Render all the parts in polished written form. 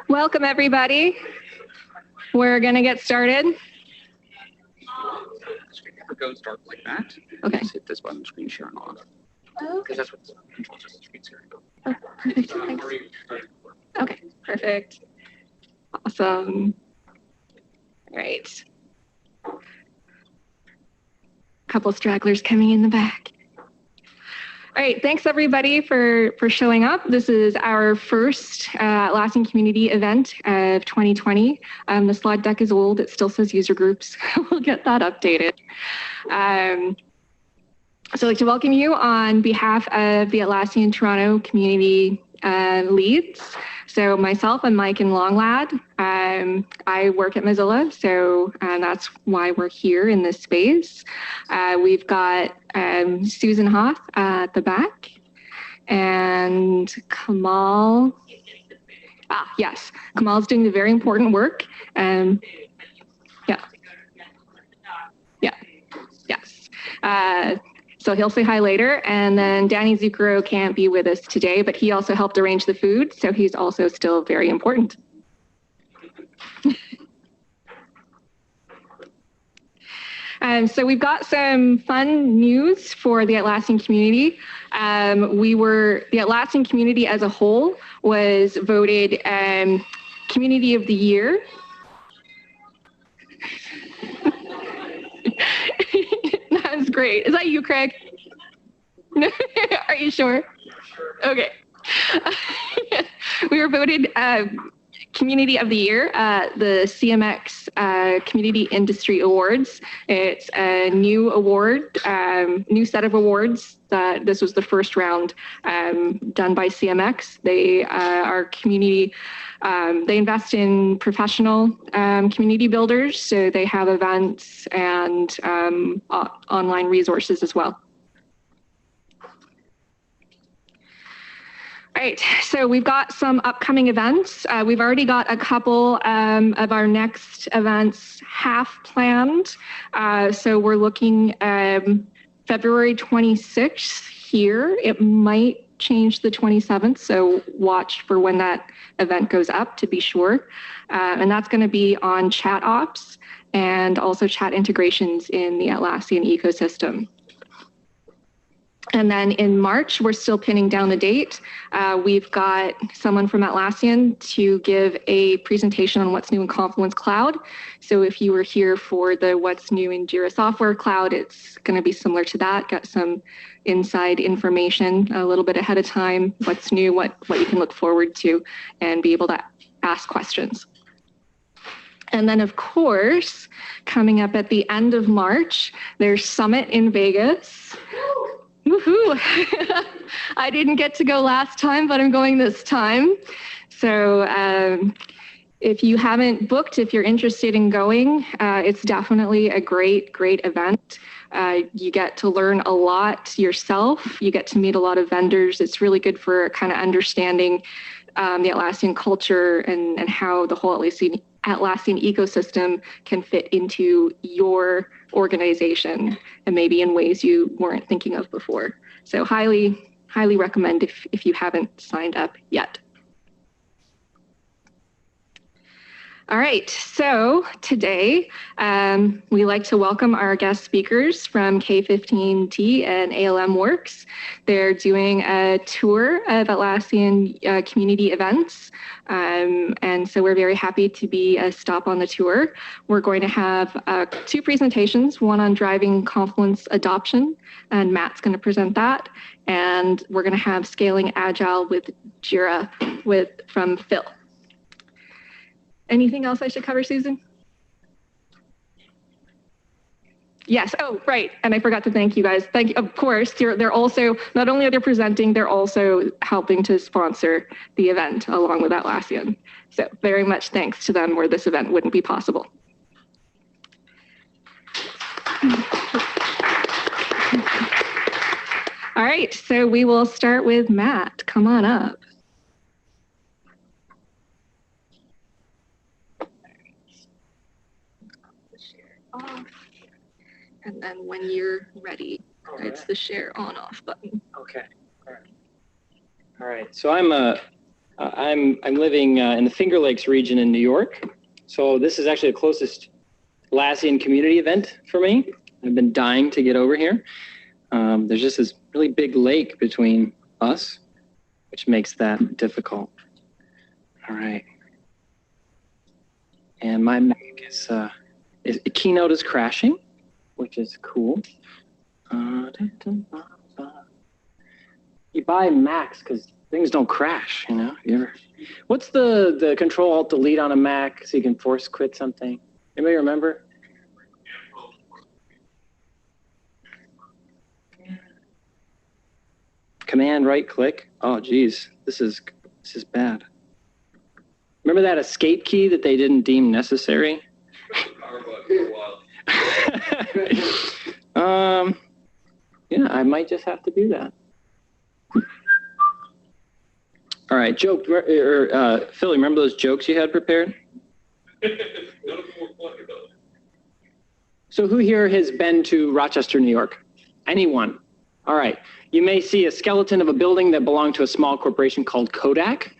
Welcome, everybody. We're going to get started. The screen never goes dark like that. Okay. Just hit this button, screen sharing on. Okay. Because that's what controls the screen sharing. Oh, perfect. Thanks. Okay, perfect. Awesome. All right. Couple stragglers coming in the back. All right, thanks everybody for showing up. This is our first Atlassian community event of 2020. The slide deck is old, it still says user groups. We'll get that updated. So I'd like to welcome you on behalf of the Atlassian Toronto community leads. So myself, I'm Mike and Longlad. I work at Mozilla, so that's why we're here in this space. We've got Susan Hoth at the back and Kamal. Yes, Kamal's doing the very important work. Yes. So he'll say hi later, and then Danny Zucchero can't be with us today, but he also helped arrange the food, so he's also still very important. So we've got some fun news for the Atlassian community. The Atlassian community as a whole was voted Community of the Year. That was great. Is that you, Craig? Are you sure? Okay. We were voted Community of the Year at the CMX Community Industry Awards. It's a new award, new set of awards. This was the first round done by CMX. They are community. They invest in professional community builders, so they have events and online resources as well. All right, so we've got some upcoming events. We've already got a couple of our next events half planned. So we're looking February 26th here. It might change the 27th, so watch for when that event goes up to be sure. And that's going to be on chat ops and also chat integrations in the Atlassian ecosystem. And then in March, we're still pinning down the date. We've got someone from Atlassian to give a presentation on what's new in Confluence Cloud. So if you were here for the what's new in Jira Software Cloud, it's going to be similar to that. Got some inside information a little bit ahead of time, what's new, what you can look forward to, and be able to ask questions. And then, of course, coming up at the end of March, there's Summit in Vegas. Woohoo! I didn't get to go last time, but I'm going this time. So if you haven't booked, if you're interested in going, it's definitely a great event. You get to learn a lot yourself. You get to meet a lot of vendors. It's really good for kind of understanding the Atlassian culture and how the whole Atlassian ecosystem can fit into your organization and maybe in ways you weren't thinking of before. So highly recommend if you haven't signed up yet. All right, so today we like to welcome our guest speakers from K15t and ALM Works. They're doing a tour of Atlassian community events, and so we're very happy to be a stop on the tour. We're going to have two presentations, one on driving Confluence adoption, and Matt's going to present that, and we're going to have Scaling Agile with Jira from Phil. Anything else I should cover, Susan? Yes. Oh, right. And I forgot to thank you guys. Thank you. Of course, they're also, not only are they presenting, they're also helping to sponsor the event along with Atlassian. So very much thanks to them, or this event wouldn't be possible. All right. So we will start with Matt. Come on up. Off. And then when you're ready, it's the share on off button. Okay. All right. So I'm I'm living in the Finger Lakes region in New York. So this is actually the closest Atlassian community event for me. I've been dying to get over here. There's just this really big lake between us, which makes that difficult. All right. And my Mac is Keynote is crashing, which is cool. You buy Macs because things don't crash, you know? What's the Control-Alt-Delete on a Mac so you can force quit something? Anybody remember? Command right click. Oh, geez, this is bad. Remember that escape key that they didn't deem necessary? Yeah, I might just have to do that. All right, joke, Philly, remember those jokes you had prepared? None of them were funny, though. So who here has been to Rochester, New York? Anyone? All right. You may see a skeleton of a building that belonged to a small corporation called Kodak.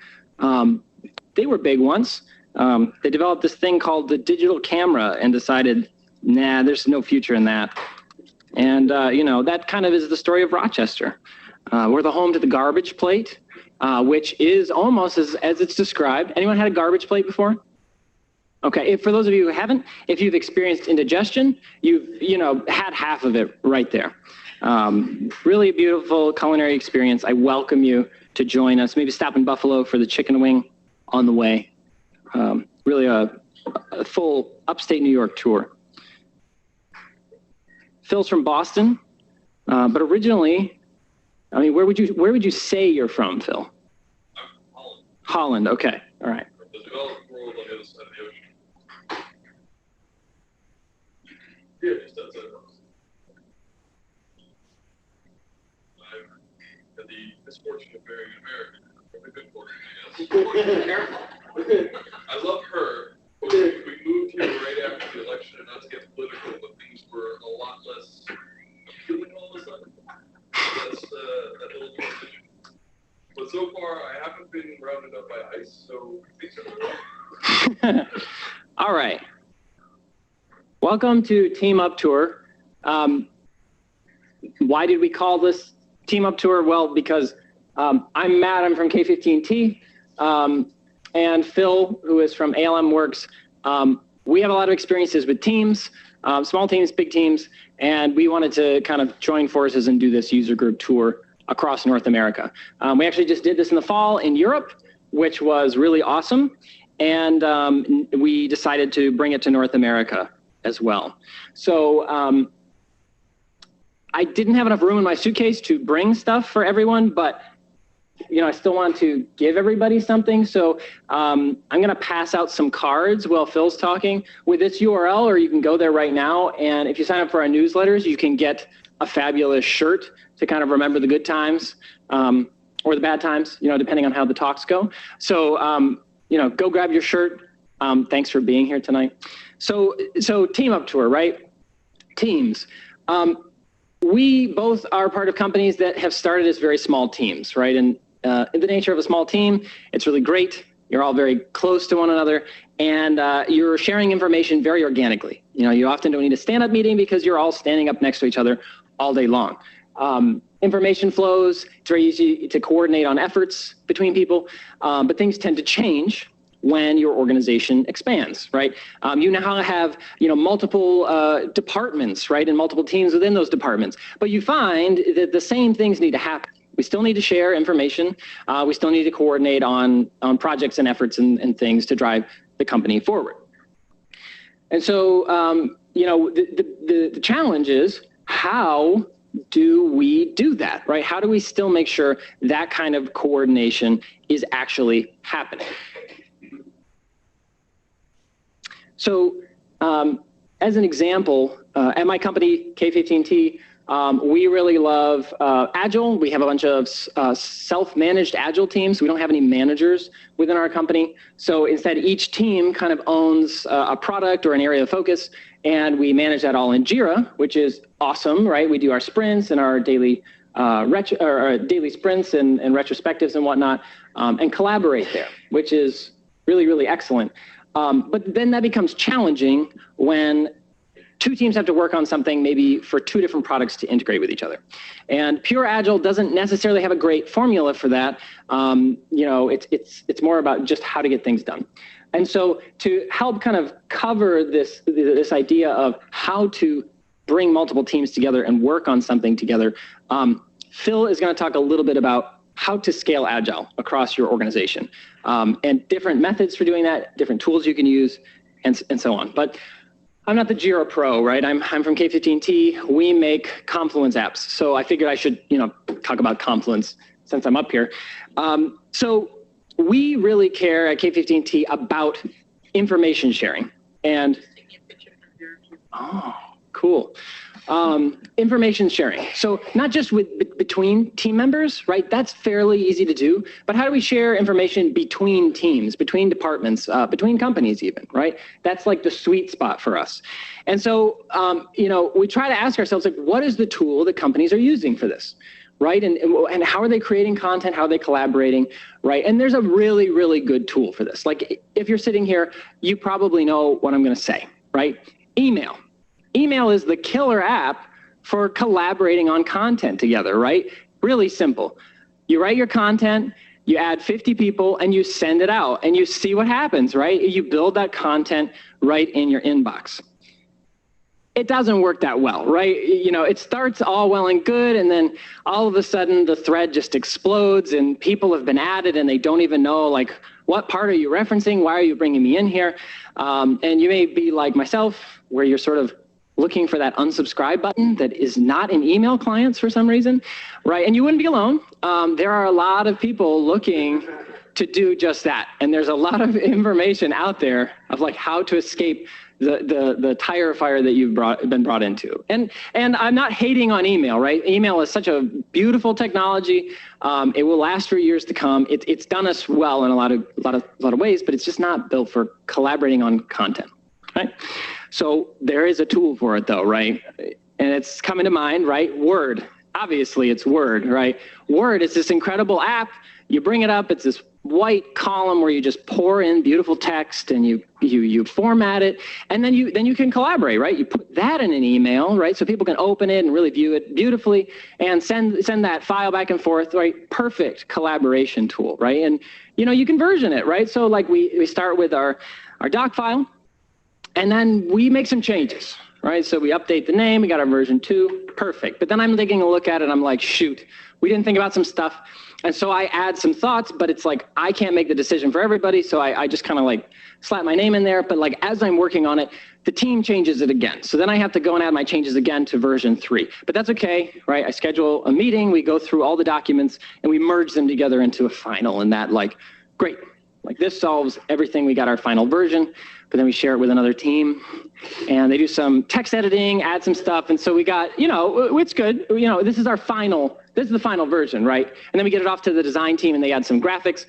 They were big once. They developed this thing called the digital camera and decided, nah, there's no future in that. And, that kind of is the story of Rochester. We're the home to the garbage plate, which is almost as it's described. Anyone had a garbage plate before? Okay, for those of you who haven't, if you've experienced indigestion, you've, had half of it right there. Really beautiful culinary experience. I welcome you to join us. Maybe stop in Buffalo for the chicken wing on the way. Really a full upstate New York tour. Phil's from Boston, but originally, where would you say you're from, Phil? Holland. Holland. Okay. All right. The developed world on the other side of the ocean. Yeah, just outside of us. I've had the misfortune of marrying an American. The good fortune, I guess. I love her, but we moved here right after the election, and not to get political, but things were a lot less appealing all of a sudden. That's that little transition. But so far, I haven't been rounded up by ICE, so things are good. All right. Welcome to Team Up Tour. Why did we call this Team Up Tour? Well, because I'm Matt, I'm from K15t, and Phil, who is from ALM Works. We have a lot of experiences with teams, small teams, big teams, and we wanted to kind of join forces and do this user group tour across North America. We actually just did this in the fall in Europe, which was really awesome, and we decided to bring it to North America as well. So I didn't have enough room in my suitcase to bring stuff for everyone, but I still want to give everybody something. So I'm going to pass out some cards while Phil's talking with this URL, or you can go there right now. And if you sign up for our newsletters, you can get a fabulous shirt to kind of remember the good times or the bad times, depending on how the talks go. So, go grab your shirt. Thanks for being here tonight. So Team Up Tour, right? Teams. We both are part of companies that have started as very small teams, right? And in the nature of a small team, it's really great. You're all very close to one another, and you're sharing information very organically. You often don't need a stand-up meeting because you're all standing up next to each other all day long. Information flows. It's very easy to coordinate on efforts between people, but things tend to change when your organization expands, right? You now have, multiple departments, right, and multiple teams within those departments. But you find that the same things need to happen. We still need to share information. We still need to coordinate on projects and efforts and things to drive the company forward. And so, the challenge is, how do we do that, right? How do we still make sure that kind of coordination is actually happening? So as an example, at my company, K15t, we really love Agile. We have a bunch of self-managed Agile teams. We don't have any managers within our company. So instead, each team kind of owns a product or an area of focus, and we manage that all in Jira, which is awesome, right? We do our sprints and our daily daily sprints and retrospectives and whatnot, and collaborate there, which is really, really excellent. But then that becomes challenging when two teams have to work on something maybe for two different products to integrate with each other. And pure Agile doesn't necessarily have a great formula for that. It's more about just how to get things done. And so to help kind of cover this idea of how to bring multiple teams together and work on something together, Phil is going to talk a little bit about how to scale Agile across your organization, and different methods for doing that, different tools you can use, and so on. But I'm not the Jira pro, right? I'm from K15t. We make Confluence apps. So I figured I should, talk about Confluence since I'm up here. So we really care at K15t about information sharing. And, oh, cool. Information sharing. So not just between team members, right? That's fairly easy to do, but how do we share information between teams, between departments, between companies even, right? That's like the sweet spot for us. And so, we try to ask ourselves, like, what is the tool that companies are using for this, right? And how are they creating content? How are they collaborating, right? And there's a really, really good tool for this. Like if you're sitting here, you probably know what I'm going to say, right? Email. Email is the killer app for collaborating on content together, right? Really simple. You write your content, you add 50 people, and you send it out, and you see what happens, right? You build that content right in your inbox. It doesn't work that well, right? It starts all well and good, and then all of a sudden the thread just explodes, and people have been added, and they don't even know, like, what part are you referencing? Why are you bringing me in here? And you may be like myself, where you're sort of looking for that unsubscribe button that is not in email clients for some reason, right? And you wouldn't be alone. There are a lot of people looking to do just that. And there's a lot of information out there of like how to escape the tire fire that you've been brought into. And I'm not hating on email, right? Email is such a beautiful technology. It will last for years to come. It's done us well in a lot of ways, but it's just not built for collaborating on content, right? So there is a tool for it though, right? And it's coming to mind, right? Word. Obviously it's Word, right? Word is this incredible app. You bring it up, it's this white column where you just pour in beautiful text and you format it, and then you can collaborate, right? You put that in an email, right? So people can open it and really view it beautifully and send that file back and forth, right? Perfect collaboration tool, right? And you can version it, right? So like we start with our doc file, and then we make some changes, right? So we update the name, we got our version 2, perfect. But then I'm taking a look at it, I'm like, shoot, we didn't think about some stuff. And so I add some thoughts, but it's like, I can't make the decision for everybody. So I just kind of like slap my name in there. But like, as I'm working on it, the team changes it again. So then I have to go and add my changes again to version 3. But that's okay, right? I schedule a meeting, we go through all the documents, and we merge them together into a final. And that, like, great. Like, this solves everything. We got our final version, but then we share it with another team, and they do some text editing, add some stuff. And so we got, it's good. This is the final version, right? And then we get it off to the design team, and they add some graphics.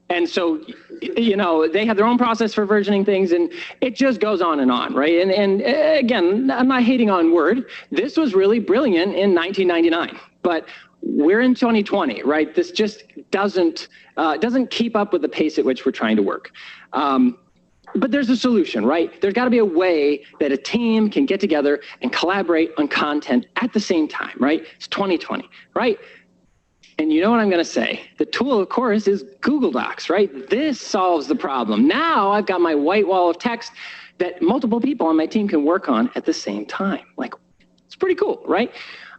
And so, they have their own process for versioning things, and it just goes on and on, right? And again, I'm not hating on Word. This was really brilliant in 1999, but we're in 2020, right? This just doesn't keep up with the pace at which we're trying to work. But there's a solution, right? There's got to be a way that a team can get together and collaborate on content at the same time, right? It's 2020, right? And you know what I'm going to say? The tool, of course, is Google Docs, right? This solves the problem. Now I've got my white wall of text that multiple people on my team can work on at the same time. Like, it's pretty cool, right?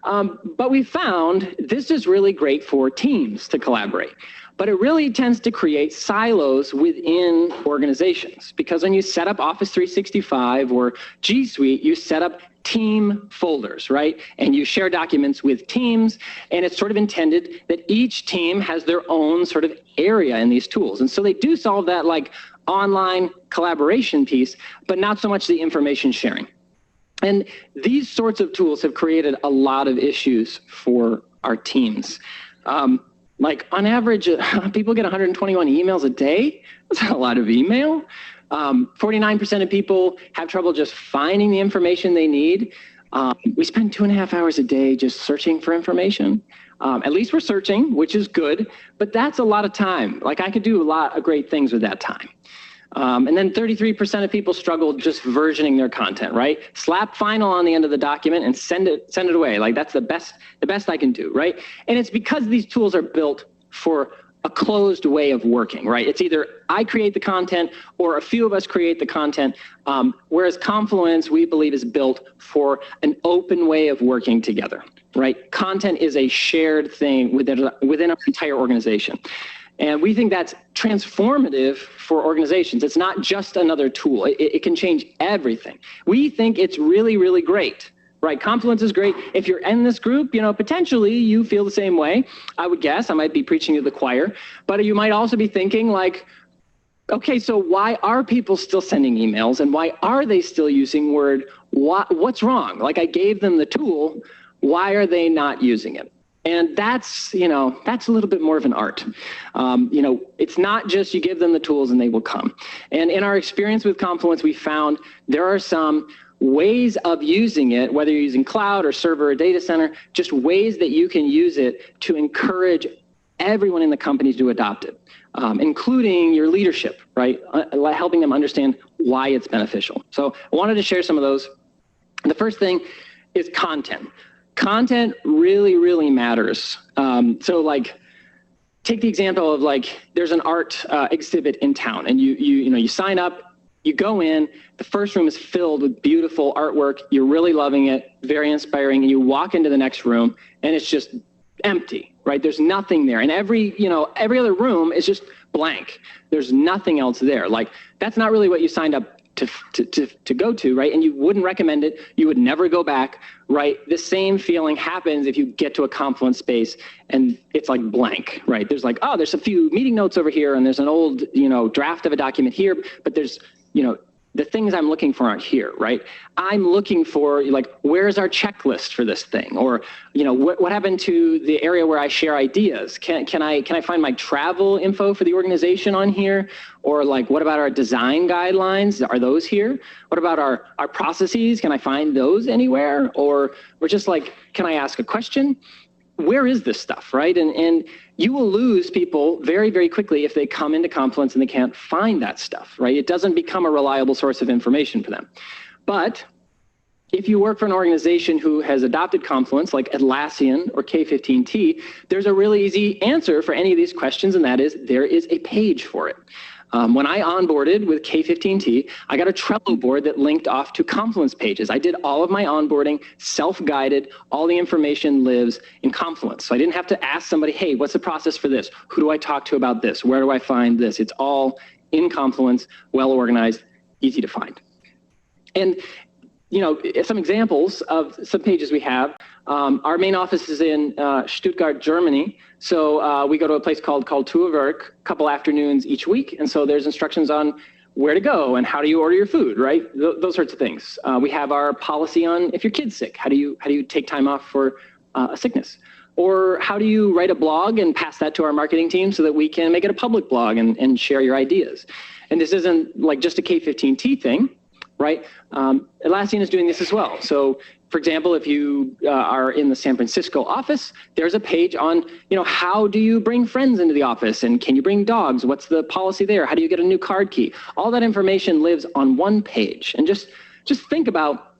But we found this is really great for teams to collaborate, but it really tends to create silos within organizations, because when you set up Office 365 or G Suite, you set up team folders, right? And you share documents with teams, and it's sort of intended that each team has their own sort of area in these tools. And so they do solve that like online collaboration piece, but not so much the information sharing. And these sorts of tools have created a lot of issues for our teams. Like on average, people get 121 emails a day. That's a lot of email. 49% of people have trouble just finding the information they need. We spend 2.5 hours a day just searching for information. At least we're searching, which is good, but that's a lot of time. Like I could do a lot of great things with that time. And then 33% of people struggle just versioning their content, right? Slap final on the end of the document and send it away. Like that's the best I can do, right? And it's because these tools are built for a closed way of working, right? It's either I create the content or a few of us create the content, whereas Confluence, we believe, is built for an open way of working together, right? Content is a shared thing within our entire organization. And we think that's transformative for organizations. It's not just another tool. It can change everything. We think it's really, really great, right? Confluence is great. If you're in this group, potentially you feel the same way. I would guess I might be preaching to the choir, but you might also be thinking like, okay, so why are people still sending emails and why are they still using Word? What's wrong? Like I gave them the tool. Why are they not using it? And that's a little bit more of an art. It's not just you give them the tools and they will come. And in our experience with Confluence, we found there are some ways of using it, whether you're using cloud or server or data center, just ways that you can use it to encourage everyone in the company to adopt it, including your leadership, right? Helping them understand why it's beneficial. So I wanted to share some of those. The first thing is content. Content really, really matters. So like, take the example of like, there's an art exhibit in town and you sign up, you go in, the first room is filled with beautiful artwork. You're really loving it, very inspiring. And you walk into the next room and it's just empty, right? There's nothing there. And every other room is just blank. There's nothing else there. Like, that's not really what you signed up to go to, right? And you wouldn't recommend it. You would never go back, right? The same feeling happens if you get to a Confluence space and it's like blank, right? There's like, oh, there's a few meeting notes over here and there's an old, draft of a document here, but there's, the things I'm looking for aren't here, right? I'm looking for like, where's our checklist for this thing? Or, what happened to the area where I share ideas? Can I find my travel info for the organization on here? Or like, what about our design guidelines? Are those here? What about our processes? Can I find those anywhere? Or we're just like, can I ask a question? Where is this stuff, right? And you will lose people very, very quickly if they come into Confluence and they can't find that stuff, right? It doesn't become a reliable source of information for them. But if you work for an organization who has adopted Confluence, like Atlassian or K15t, there's a really easy answer for any of these questions, and that is there is a page for it. When I onboarded with K15t, I got a Trello board that linked off to Confluence pages. I did all of my onboarding, self-guided, all the information lives in Confluence. So I didn't have to ask somebody, hey, what's the process for this? Who do I talk to about this? Where do I find this? It's all in Confluence, well organized, easy to find. And some examples of some pages we have. Our main office is in Stuttgart, Germany. So we go to a place called Kulturwerk a couple afternoons each week. And so there's instructions on where to go and how do you order your food, right? Those sorts of things. We have our policy on if your kid's sick, how do you take time off for a sickness? Or how do you write a blog and pass that to our marketing team so that we can make it a public blog and share your ideas? And this isn't like just a K15t thing, right? Atlassian is doing this as well. So, for example, if you are in the San Francisco office, there's a page on, how do you bring friends into the office and can you bring dogs? What's the policy there? How do you get a new card key? All that information lives on one page. And just think about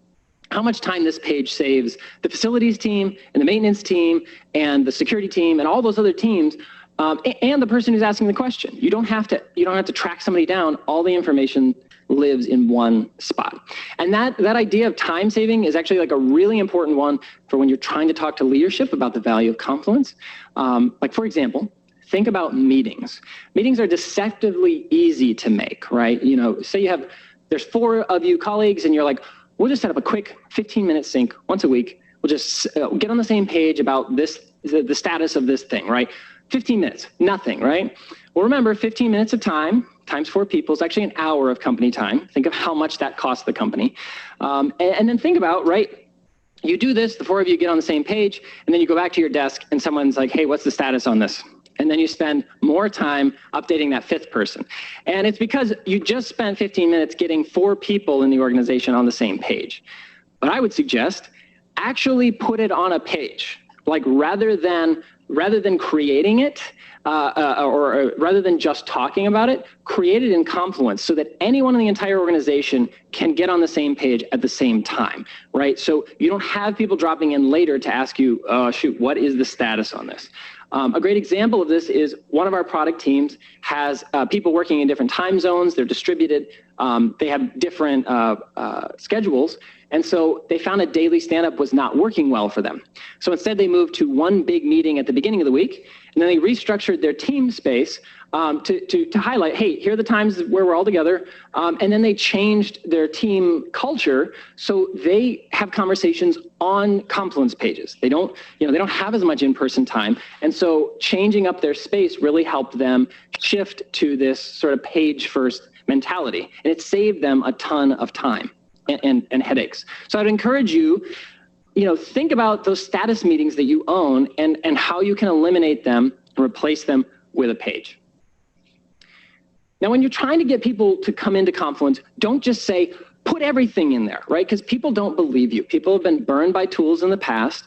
how much time this page saves the facilities team and the maintenance team and the security team and all those other teams. And the person who's asking the question. You don't have to track somebody down. All the information lives in one spot. And that idea of time saving is actually like a really important one for when you're trying to talk to leadership about the value of Confluence. Like, for example, think about meetings. Meetings are deceptively easy to make, right? Say there's 4 of you colleagues and you're like, we'll just set up a quick 15-minute sync once a week. We'll just get on the same page about the status of this thing, right? 15 minutes, nothing, right? Well, remember, 15 minutes of time times 4 people is actually an hour of company time. Think of how much that costs the company. And then think about, right, you do this, the 4 of you get on the same page, and then you go back to your desk and someone's like, hey, what's the status on this? And then you spend more time updating that 5th person. And it's because you just spent 15 minutes getting 4 people in the organization on the same page. But I would suggest actually put it on a page. Like rather than creating it, or rather than just talking about it, create it in Confluence so that anyone in the entire organization can get on the same page at the same time, right? So you don't have people dropping in later to ask you, shoot, what is the status on this? A great example of this is one of our product teams has people working in different time zones. They're distributed. They have different schedules. And so they found a daily stand-up was not working well for them. So instead they moved to one big meeting at the beginning of the week, and then they restructured their team space to highlight, hey, here are the times where we're all together. And then they changed their team culture so they have conversations on Confluence pages. They don't have as much in-person time. And so changing up their space really helped them shift to this sort of page-first mentality. And it saved them a ton of time and headaches. So I'd encourage you, think about those status meetings that you own and how you can eliminate them and replace them with a page. Now, when you're trying to get people to come into Confluence, don't just say, put everything in there, right? Because people don't believe you. People have been burned by tools in the past.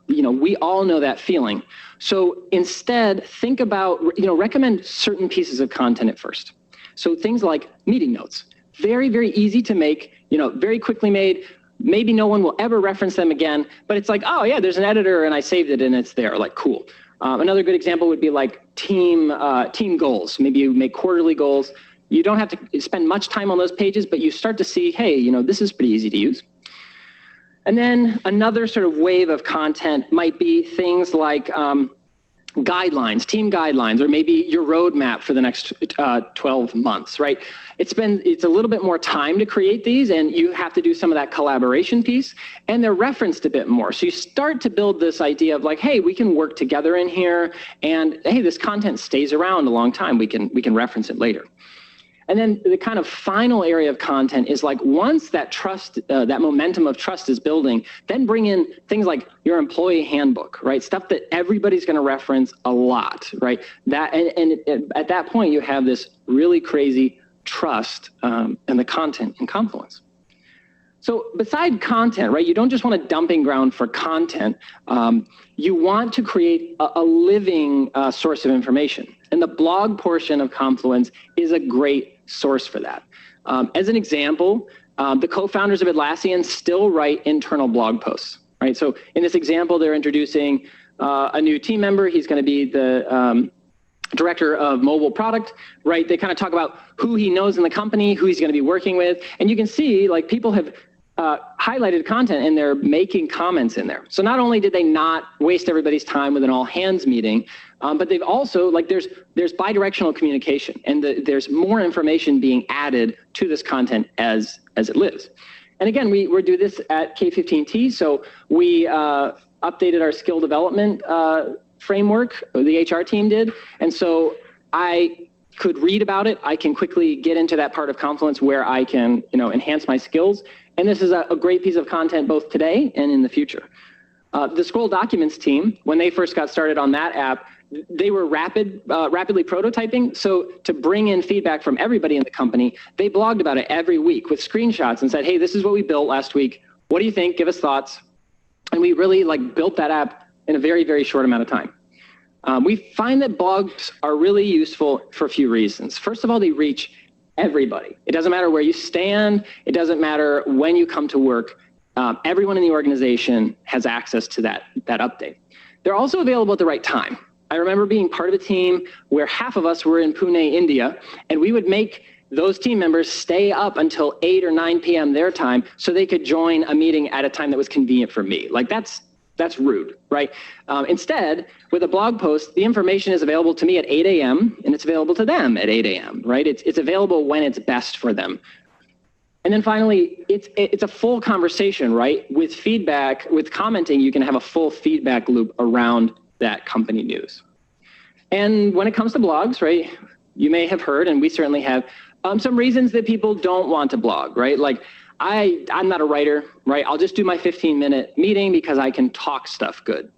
We all know that feeling. So instead, think about, recommend certain pieces of content at first. So things like meeting notes, very, very easy to make, very quickly made. Maybe no one will ever reference them again, but it's like, oh yeah, there's an editor and I saved it and it's there, like cool. Another good example would be like team goals. Maybe you make quarterly goals. You don't have to spend much time on those pages, but you start to see, hey, this is pretty easy to use. And then another sort of wave of content might be things like guidelines, team guidelines, or maybe your roadmap for the next 12 months, right? It's a little bit more time to create these, and you have to do some of that collaboration piece, and they're referenced a bit more. So you start to build this idea of like, hey, we can work together in here, and hey, this content stays around a long time. We can reference it later. And then the kind of final area of content is like once that trust, that momentum of trust is building, then bring in things like your employee handbook, right? Stuff that everybody's going to reference a lot, right? That and at that point you have this really crazy trust in the content in Confluence. So beside content, right? You don't just want a dumping ground for content. You want to create a living source of information. And the blog portion of Confluence is a great source for that. As an example, the co-founders of Atlassian still write internal blog posts, right? So in this example, they're introducing a new team member. He's going to be the director of mobile product, right? They kind of talk about who he knows in the company, who he's going to be working with. And you can see like people have highlighted content and they're making comments in there. So not only did they not waste everybody's time with an all hands meeting, but they've also like there's bidirectional communication and there's more information being added to this content as it lives. And again, we do this at K15t. So we updated our skill development framework, the HR team did. And so I could read about it. I can quickly get into that part of Confluence where I can, enhance my skills. And this is a great piece of content both today and in the future. The Scroll Documents team, when they first got started on that app, they were rapidly prototyping. So to bring in feedback from everybody in the company, they blogged about it every week with screenshots and said, hey, this is what we built last week. What do you think? Give us thoughts. And we really built that app in a very, very short amount of time. We find that blogs are really useful for a few reasons. First of all, they reach everybody. It doesn't matter where you stand. It doesn't matter when you come to work. Everyone in the organization has access to that update. They're also available at the right time. I remember being part of a team where half of us were in Pune, India, and we would make those team members stay up until 8 or 9 p.m. their time so they could join a meeting at a time that was convenient for me. Like that's rude, right? Instead, with a blog post, the information is available to me at 8 a.m. and it's available to them at 8 a.m., right? It's available when it's best for them. And then finally, it's a full conversation, right? With feedback, with commenting, you can have a full feedback loop around that company news. And when it comes to blogs, right, you may have heard, and we certainly have, some reasons that people don't want to blog, right? Like I'm not a writer, right? I'll just do my 15-minute meeting because I can talk stuff good.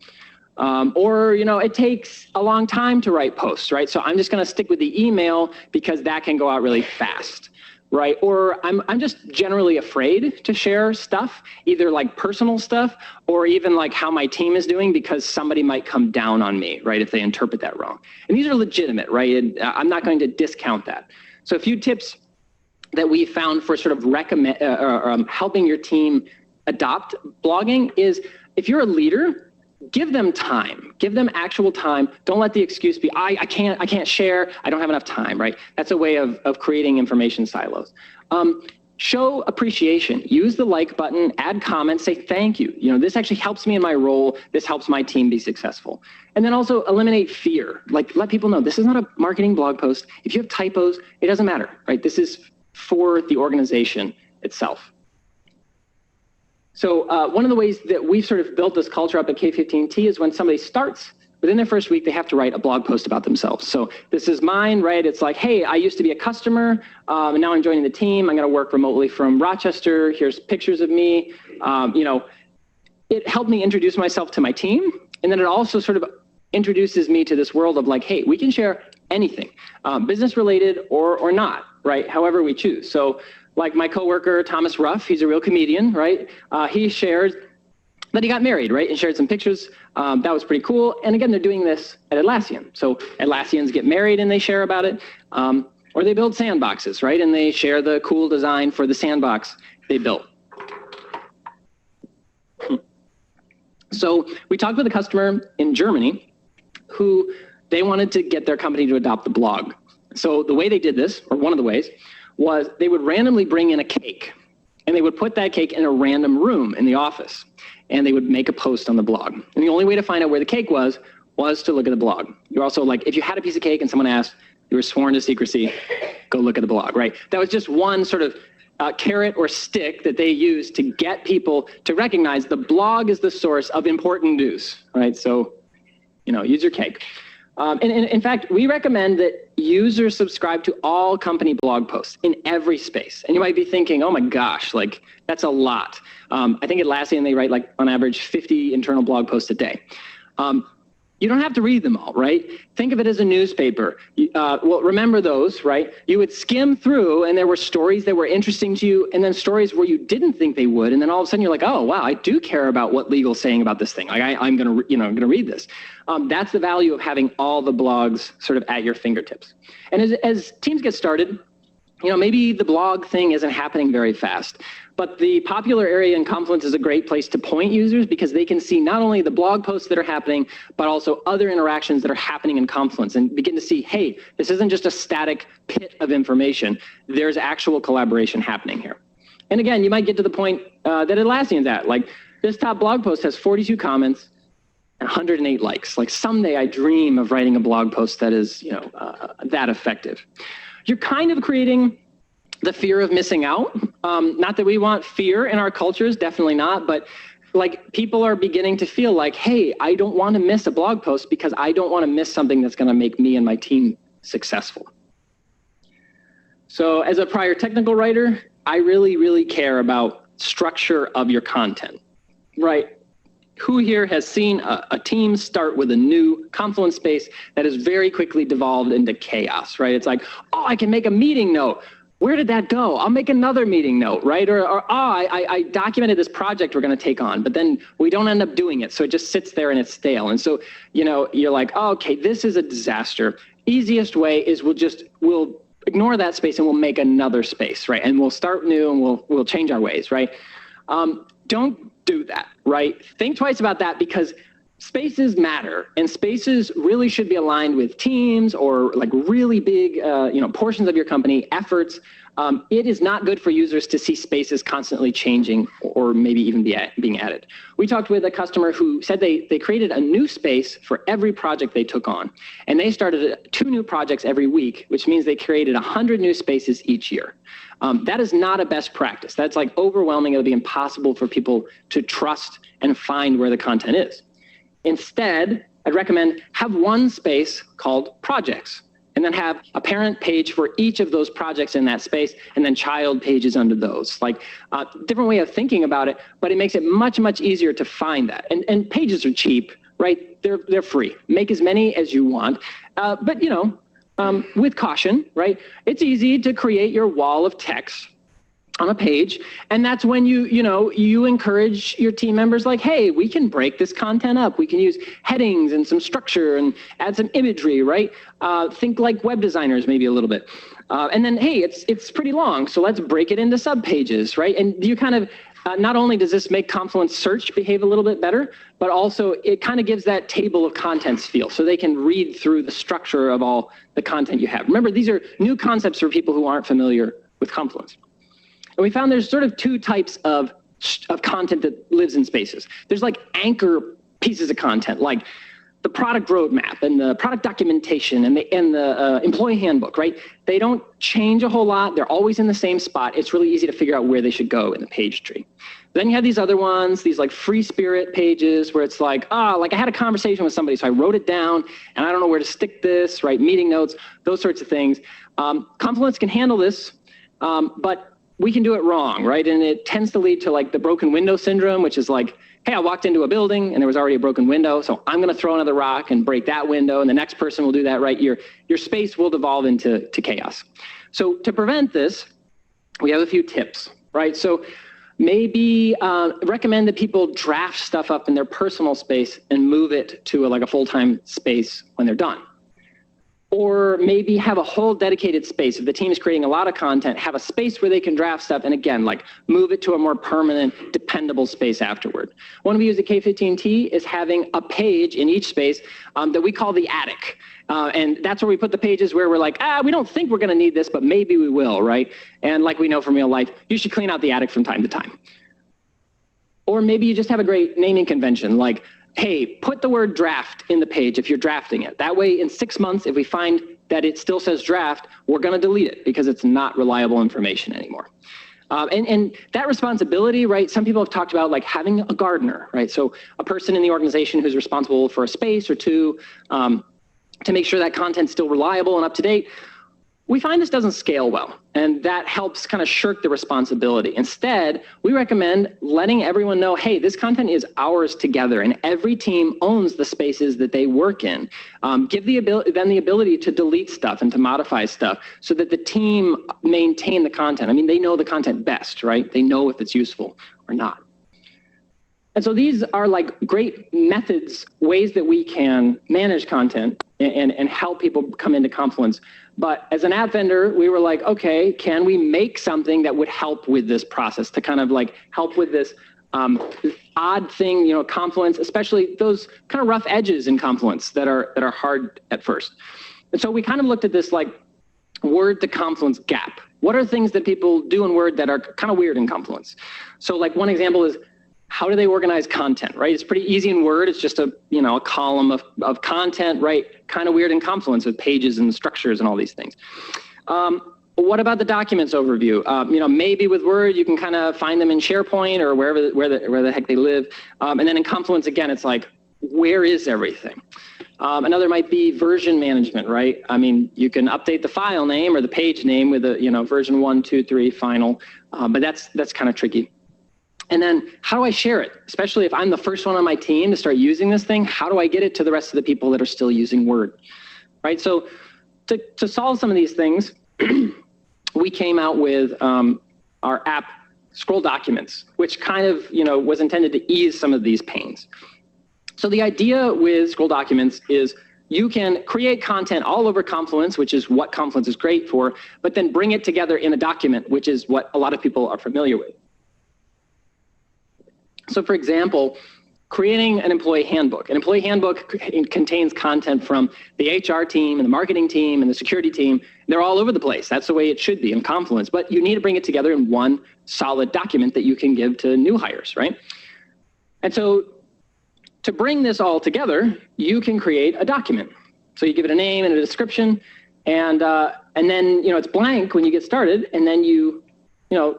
Or, it takes a long time to write posts, right? So I'm just going to stick with the email because that can go out really fast, right? Or I'm just generally afraid to share stuff, either like personal stuff or even like how my team is doing because somebody might come down on me, right? If they interpret that wrong. And these are legitimate, right? And I'm not going to discount that. So a few tips that we found for sort of helping your team adopt blogging is if you're a leader, give them time, give them actual time. Don't let the excuse be, I can't share, I don't have enough time, right? That's a way of creating information silos. Show appreciation, use the like button, add comments, say thank you. This actually helps me in my role. This helps my team be successful. And then also eliminate fear. Like let people know this is not a marketing blog post. If you have typos, it doesn't matter, right? This is for the organization itself. So one of the ways that we've sort of built this culture up at K15t is when somebody starts, within their first week, they have to write a blog post about themselves. So this is mine, right? It's like, hey, I used to be a customer, and now I'm joining the team. I'm going to work remotely from Rochester. Here's pictures of me. It helped me introduce myself to my team. And then it also sort of introduces me to this world of like, hey, we can share anything, business related or not, right? However we choose. So like my coworker, Thomas Ruff, he's a real comedian, right? He shared that he got married, right? And shared some pictures. That was pretty cool. And again, they're doing this at Atlassian. So Atlassians get married and they share about it. Or they build sandboxes, right? And they share the cool design for the sandbox they built. So we talked with a customer in Germany who they wanted to get their company to adopt the blog. So the way they did this, or one of the ways, was they would randomly bring in a cake and they would put that cake in a random room in the office and they would make a post on the blog. And the only way to find out where the cake was to look at the blog. You're also like, if you had a piece of cake and someone asked, you were sworn to secrecy, go look at the blog, right? That was just one sort of carrot or stick that they used to get people to recognize the blog is the source of important news, right? So, use your cake. And in fact, we recommend that users subscribe to all company blog posts in every space. And you might be thinking, oh my gosh, like that's a lot. I think at Atlassian, they write like on average 50 internal blog posts a day. You don't have to read them all, right? Think of it as a newspaper. Well, remember those, right? You would skim through and there were stories that were interesting to you and then stories where you didn't think they would. And then all of a sudden you're like, oh, wow, I do care about what legal's saying about this thing. Like I'm going to read this. That's the value of having all the blogs sort of at your fingertips. And as teams get started, maybe the blog thing isn't happening very fast, but the popular area in Confluence is a great place to point users because they can see not only the blog posts that are happening, but also other interactions that are happening in Confluence and begin to see, hey, this isn't just a static pit of information. There's actual collaboration happening here. And again, you might get to the point that Atlassian's at, like this top blog post has 42 comments and 108 likes. Like someday I dream of writing a blog post that is, that effective. You're kind of creating the fear of missing out. Not that we want fear in our cultures, definitely not, but like people are beginning to feel like, hey, I don't want to miss a blog post because I don't want to miss something that's going to make me and my team successful. So as a prior technical writer, I really, really care about structure of your content, right? Who here has seen a team start with a new Confluence space that has very quickly devolved into chaos, right? It's like, oh, I can make a meeting note. Where did that go? I'll make another meeting note, right? I documented this project we're going to take on, but then we don't end up doing it. So it just sits there and it's stale. And so, you're like, oh, okay, this is a disaster. Easiest way is we'll ignore that space and we'll make another space, right? And we'll start new and we'll change our ways, right? Don't do that, right? Think twice about that because spaces matter and spaces really should be aligned with teams or like really big, portions of your company efforts. It is not good for users to see spaces constantly changing or maybe even being added. We talked with a customer who said they created a new space for every project they took on. And they started 2 new projects every week, which means they created 100 new spaces each year. That is not a best practice. That's like overwhelming. It'll be impossible for people to trust and find where the content is. Instead, I'd recommend have one space called projects and then have a parent page for each of those projects in that space and then child pages under those. Like different way of thinking about it, but it makes it much, much easier to find that. And pages are cheap, right? They're free. Make as many as you want. But, with caution, right? It's easy to create your wall of text on a page. And that's when you encourage your team members like, hey, we can break this content up. We can use headings and some structure and add some imagery, right? Think like web designers maybe a little bit. And then, hey, it's pretty long, so let's break it into subpages, right? And you kind of, not only does this make Confluence search behave a little bit better, but also it kind of gives that table of contents feel so they can read through the structure of all the content you have. Remember, these are new concepts for people who aren't familiar with Confluence. And we found there's sort of two types of content that lives in spaces. There's like anchor pieces of content, like the product roadmap and the product documentation and the employee handbook, right? They don't change a whole lot. They're always in the same spot. It's really easy to figure out where they should go in the page tree. Then you have these other ones, these like free spirit pages where it's like, like I had a conversation with somebody, so I wrote it down and I don't know where to stick this, right? Meeting notes, those sorts of things. Confluence can handle this, but we can do it wrong, right? And it tends to lead to like the broken window syndrome, which is like, hey, I walked into a building and there was already a broken window, so I'm gonna throw another rock and break that window, and the next person will do that, right? Your space will devolve into chaos. So to prevent this, we have a few tips, right? So maybe recommend that people draft stuff up in their personal space and move it to a full-time space when they're done. Or maybe have a whole dedicated space. If the team is creating a lot of content, have a space where they can draft stuff, and again, like move it to a more permanent, dependable space afterward. One we use at K15t is having a page in each space that we call the attic. And that's where we put the pages where we're like, we don't think we're gonna need this, but maybe we will, right? And like we know from real life, you should clean out the attic from time to time. Or maybe you just have a great naming convention, like, hey, put the word draft in the page if you're drafting it. That way in 6 months, if we find that it still says draft, we're gonna delete it because it's not reliable information anymore. And that responsibility, right? Some people have talked about like having a gardener, right? So a person in the organization who's responsible for a space or two to make sure that content's still reliable and up to date. We find this doesn't scale well, and that helps kind of shirk the responsibility. Instead, we recommend letting everyone know, hey, this content is ours together, and every team owns the spaces that they work in. Give them the ability to delete stuff and to modify stuff so that the team maintain the content. I mean, they know the content best, right? They know if it's useful or not. And so these are like great methods, ways that we can manage content and help people come into Confluence. But as an app vendor, we were like, okay, can we make something that would help with this process to kind of like help with this odd thing, Confluence, especially those kind of rough edges in Confluence that are hard at first. And so we kind of looked at this like Word to Confluence gap. What are things that people do in Word that are kind of weird in Confluence? So like one example is, how do they organize content, right? It's pretty easy in Word. It's just a column of content, right? Kind of weird in Confluence with pages and structures and all these things. What about the documents overview? Maybe with Word, you can kind of find them in SharePoint or where the heck they live. And then in Confluence, again, it's like, where is everything? Another might be version management, right? I mean, you can update the file name or the page name with a, version 1, 2, 3 final, but that's kind of tricky. And then how do I share it? Especially if I'm the first one on my team to start using this thing, how do I get it to the rest of the people that are still using Word, right? So to solve some of these things, we came out with our app Scroll Documents, which kind of, was intended to ease some of these pains. So the idea with Scroll Documents is you can create content all over Confluence, which is what Confluence is great for, but then bring it together in a document, which is what a lot of people are familiar with. So for example, creating an employee handbook. An employee handbook contains content from the HR team and the marketing team and the security team. They're all over the place. That's the way it should be in Confluence, but you need to bring it together in one solid document that you can give to new hires, right? And so to bring this all together, you can create a document. So you give it a name and a description, and then it's blank when you get started, and then you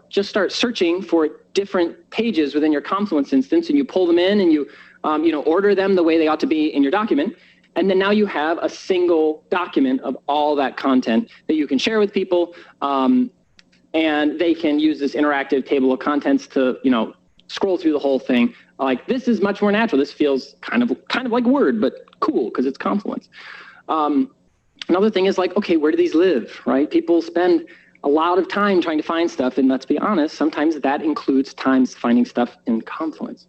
just start searching for different pages within your Confluence instance, and you pull them in and you order them the way they ought to be in your document. And then now you have a single document of all that content that you can share with people. And they can use this interactive table of contents to, scroll through the whole thing. Like, this is much more natural. This feels kind of like Word, but cool because it's Confluence. Another thing is like, okay, where do these live, right? People spend a lot of time trying to find stuff, and let's be honest, sometimes that includes times finding stuff in Confluence.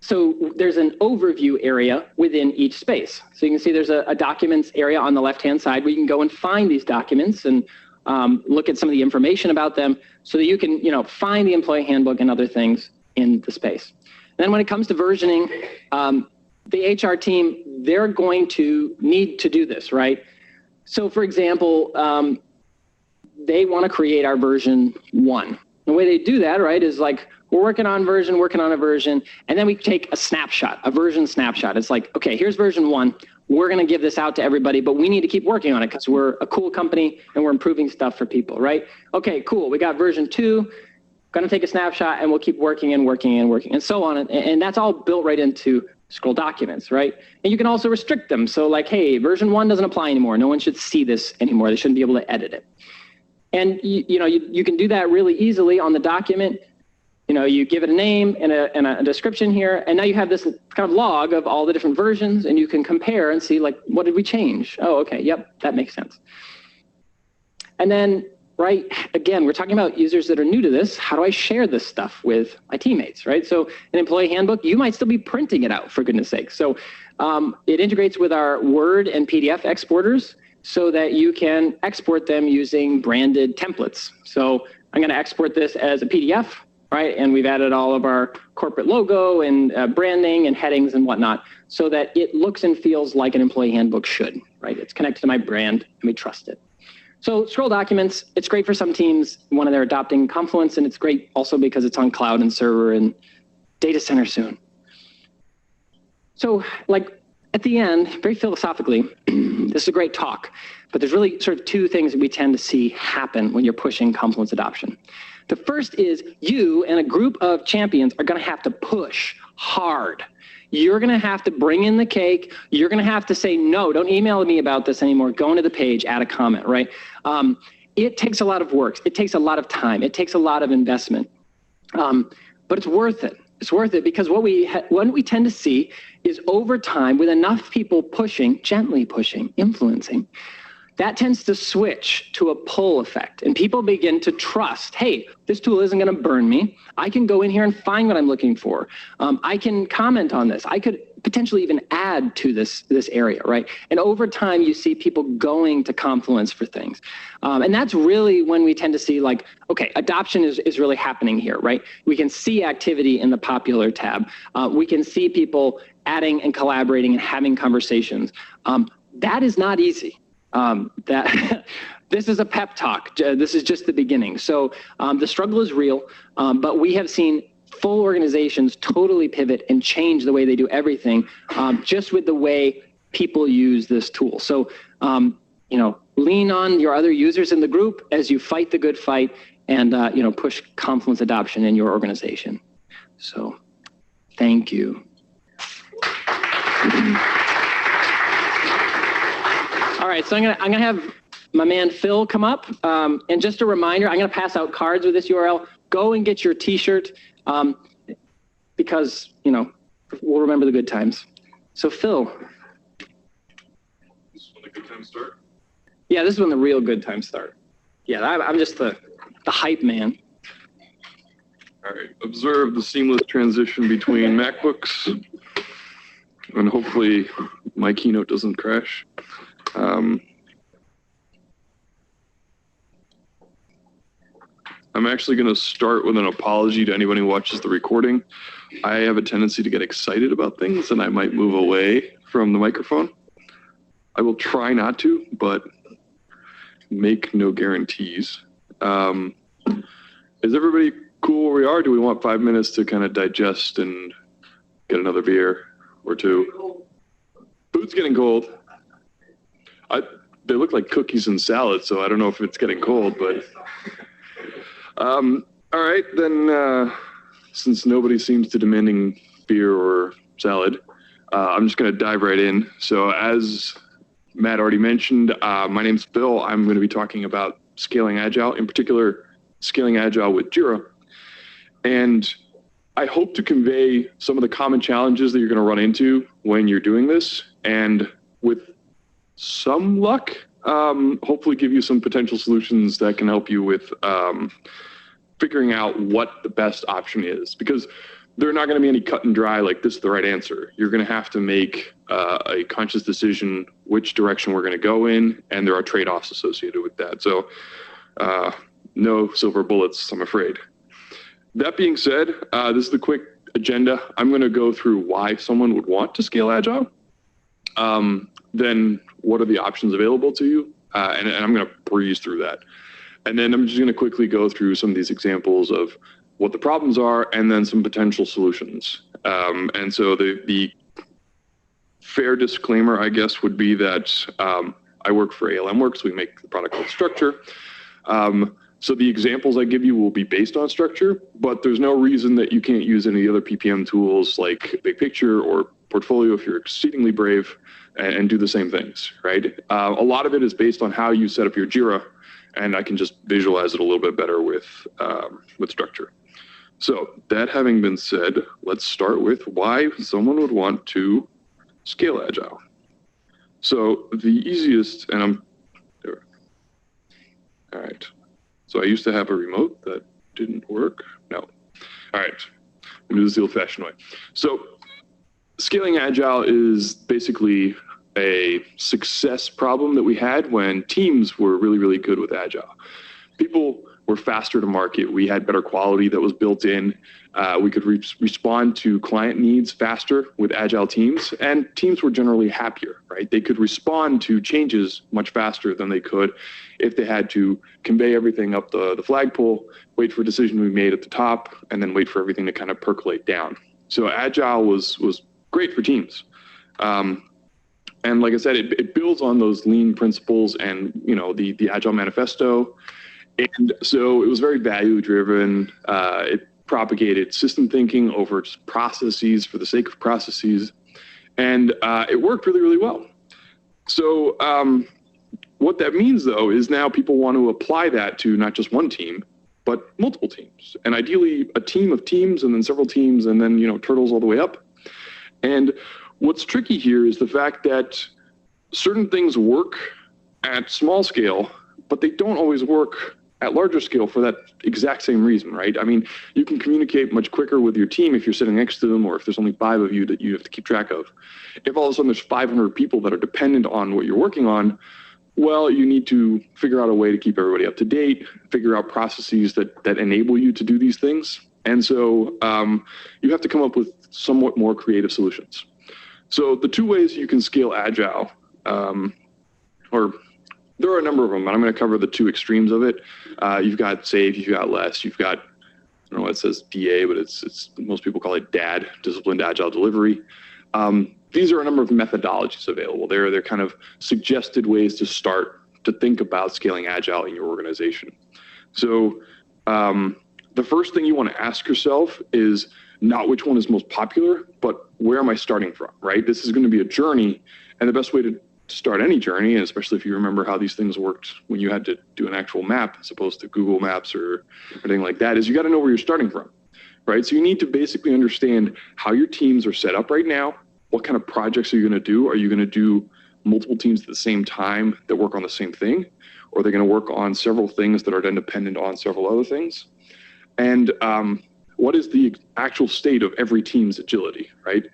So there's an overview area within each space. So you can see there's a documents area on the left-hand side where you can go and find these documents and look at some of the information about them so that you can, find the employee handbook and other things in the space. And then when it comes to versioning, the HR team, they're going to need to do this, right? So for example, they want to create our version 1. The way they do that, right, is like, we're working on a version, and then we take a snapshot, a version snapshot. It's like, okay, here's version 1. We're going to give this out to everybody, but we need to keep working on it because we're a cool company and we're improving stuff for people, right? Okay, cool. We got version 2, going to take a snapshot, and we'll keep working and so on. And that's all built right into scroll documents, right? And you can also restrict them. So like, hey, version 1 doesn't apply anymore. No one should see this anymore. They shouldn't be able to edit it. And you can do that really easily on the document. You give it a name and a description here, and now you have this kind of log of all the different versions, and you can compare and see, like, what did we change? Oh, okay, yep, that makes sense. And then, right, again, we're talking about users that are new to this. How do I share this stuff with my teammates, right? So an employee handbook, you might still be printing it out, for goodness sake. So it integrates with our Word and PDF exporters so that you can export them using branded templates. So I'm going to export this as a PDF, right? And we've added all of our corporate logo and branding and headings and whatnot so that it looks and feels like an employee handbook should, right? It's connected to my brand and we trust it. So scroll documents, it's great for some teams when they're adopting Confluence, and it's great also because it's on cloud and server and data center soon. So like at the end, very philosophically, this is a great talk, but there's really sort of 2 things that we tend to see happen when you're pushing Confluence adoption. The first is you and a group of champions are going to have to push hard. You're going to have to bring in the cake. You're going to have to say, no, don't email me about this anymore. Go into the page, add a comment, right? It takes a lot of work. It takes a lot of time. It takes a lot of investment. But it's worth it. It's worth it because what we tend to see is over time, with enough people pushing, gently pushing, influencing, that tends to switch to a pull effect, and people begin to trust, hey, this tool isn't going to burn me. I can go in here and find what I'm looking for. I can comment on this. I could potentially even add to this area, right? And over time, you see people going to Confluence for things. And that's really when we tend to see like, okay, adoption is really happening here, right? We can see activity in the popular tab. We can see people adding and collaborating and having conversations. That is not easy. This is a pep talk. This is just the beginning. So the struggle is real, but we have seen full organizations totally pivot and change the way they do everything just with the way people use this tool. So, lean on your other users in the group as you fight the good fight and, push Confluence adoption in your organization. So thank you. All right, so I'm gonna have my man Phil come up, and just a reminder, I'm gonna pass out cards with this URL. Go and get your T-shirt, because we'll remember the good times. So Phil. This is when the good times start? Yeah, this is when the real good times start. Yeah, I'm just the hype man. All right, observe the seamless transition between MacBooks, and hopefully my keynote doesn't crash. I'm actually going to start with an apology to anyone who watches the recording. I have a tendency to get excited about things, and I might move away from the microphone. I will try not to, but make no guarantees. Is everybody cool where we are? Do we want 5 minutes to kind of digest and get another beer or two? Food's getting cold. They look like cookies and salad, so I don't know if it's getting cold, but all right, then since nobody seems to demanding beer or salad, I'm just going to dive right in. So as Matt already mentioned, my name's Phil. I'm going to be talking about Scaling Agile, in particular, Scaling Agile with Jira. And I hope to convey some of the common challenges that you're going to run into when you're doing this, and with some luck, hopefully give you some potential solutions that can help you with figuring out what the best option is, because there are not going to be any cut and dry, like this is the right answer. You're going to have to make a conscious decision which direction we're going to go in, and there are trade-offs associated with that. So no silver bullets, I'm afraid. That being said, this is the quick agenda. I'm going to go through why someone would want to scale Agile, then what are the options available to you, and I'm going to breeze through that. And then I'm just going to quickly go through some of these examples of what the problems are, and then some potential solutions. And so the fair disclaimer, I guess, would be that I work for ALM Works. We make the product called Structure. So the examples I give you will be based on Structure, but there's no reason that you can't use any other PPM tools like Big Picture or Portfolio if you're exceedingly brave, and do the same things, right? A lot of it is based on how you set up your Jira, and I can just visualize it a little bit better with Structure. So that having been said, let's start with why someone would want to scale Agile. So the easiest, and I'm there. All right. So I used to have a remote that didn't work. No. All right. I'm gonna do this the old-fashioned way. So scaling Agile is basically a success problem that we had when teams were really, really good with Agile. People were faster to market. We had better quality that was built in. We could respond to client needs faster with Agile teams, and teams were generally happier, right? They could respond to changes much faster than they could if they had to convey everything up the flagpole, wait for a decision to be made at the top, and then wait for everything to kind of percolate down. So Agile was great for teams. And like I said, it builds on those lean principles and, the Agile manifesto. And so it was very value driven. It propagated system thinking over just processes for the sake of processes. And it worked really, really well. So what that means, though, is now people want to apply that to not just one team, but multiple teams. And ideally a team of teams, and then several teams, and then, turtles all the way up. And what's tricky here is the fact that certain things work at small scale, but they don't always work at larger scale for that exact same reason, right? I mean, you can communicate much quicker with your team if you're sitting next to them, or if there's only 5 of you that you have to keep track of. If all of a sudden there's 500 people that are dependent on what you're working on, well, you need to figure out a way to keep everybody up to date, figure out processes that enable you to do these things. And so you have to come up with somewhat more creative solutions. So the 2 ways you can scale Agile, or there are a number of them, but I'm going to cover the 2 extremes of it. You've got SAVE, you've got LESS, you've got, I don't know what it says, DA, but it's most people call it DAD, Disciplined Agile Delivery. These are a number of methodologies available. They're kind of suggested ways to start to think about scaling Agile in your organization. So the first thing you want to ask yourself is not which one is most popular, but where am I starting from, right? This is going to be a journey, and the best way to start any journey, and especially if you remember how these things worked when you had to do an actual map as opposed to Google Maps or anything like that, is you got to know where you're starting from, right? So you need to basically understand how your teams are set up right now. What kind of projects are you going to do? Are you going to do multiple teams at the same time that work on the same thing? Or are they going to work on several things that are then dependent on several other things? And what is the actual state of every team's agility, right?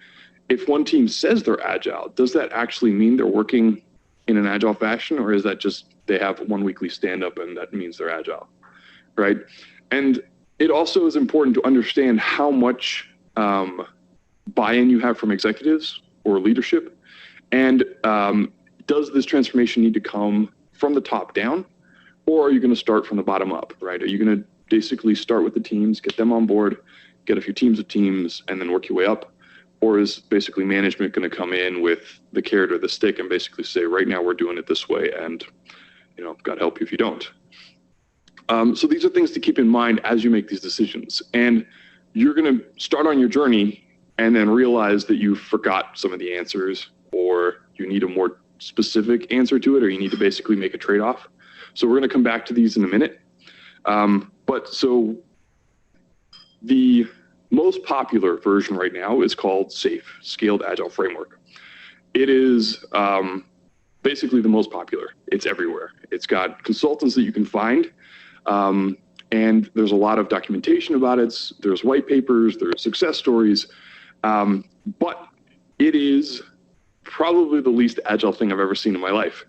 If one team says they're agile, does that actually mean they're working in an agile fashion, or is that just they have one weekly stand-up and that means they're agile, right? And it also is important to understand how much buy-in you have from executives or leadership, and does this transformation need to come from the top down, or are you going to start from the bottom up, right? Are you going to basically start with the teams, get them on board, get a few teams of teams, and then work your way up? Or is basically management going to come in with the carrot or the stick and basically say, right now we're doing it this way, and God help you if you don't. So these are things to keep in mind as you make these decisions. And you're going to start on your journey and then realize that you forgot some of the answers, or you need a more specific answer to it, or you need to basically make a trade-off. So we're going to come back to these in a minute. But so the most popular version right now is called SAFe, Scaled Agile Framework. It is basically the most popular. It's everywhere. It's got consultants that you can find, and there's a lot of documentation about it. There's white papers, there's success stories, but it is probably the least agile thing I've ever seen in my life.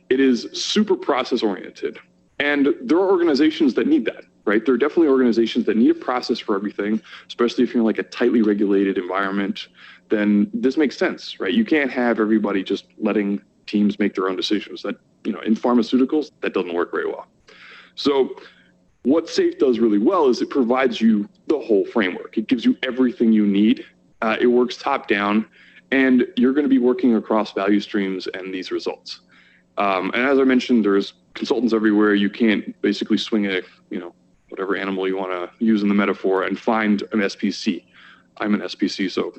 It is super process oriented, and there are organizations that need that, right? There are definitely organizations that need a process for everything, especially if you're in like a tightly regulated environment. Then this makes sense, right? You can't have everybody just letting teams make their own decisions. That, you know, in pharmaceuticals, that doesn't work very well. So what SAFe does really well is it provides you the whole framework. It gives you everything you need. It works top down, and you're going to be working across value streams and these results. And as I mentioned, there's consultants everywhere. You can't basically swing a, you know, whatever animal you want to use in the metaphor and find an SPC. I'm an SPC, so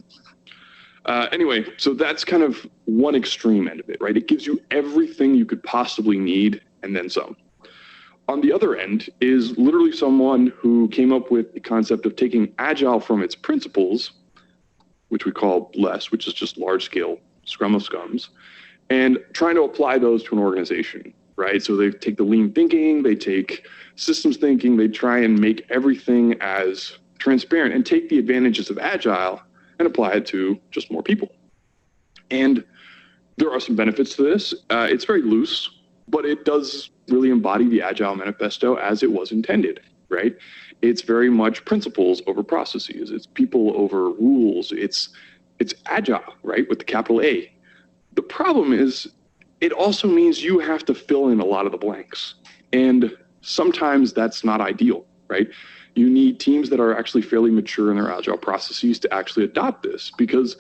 anyway, so that's kind of one extreme end of it, right? It gives you everything you could possibly need and then some. On the other end is literally someone who came up with the concept of taking Agile from its principles, which we call LESS, which is just large scale Scrum of Scrums, and trying to apply those to an organization, right? So they take the lean thinking, they take systems thinking, they try and make everything as transparent and take the advantages of Agile and apply it to just more people. And there are some benefits to this. It's very loose, but it does really embody the Agile manifesto as it was intended, right? It's very much principles over processes. It's people over rules. It's Agile, right? With the capital A. The problem is it also means you have to fill in a lot of the blanks. And sometimes that's not ideal, right? You need teams that are actually fairly mature in their Agile processes to actually adopt this, because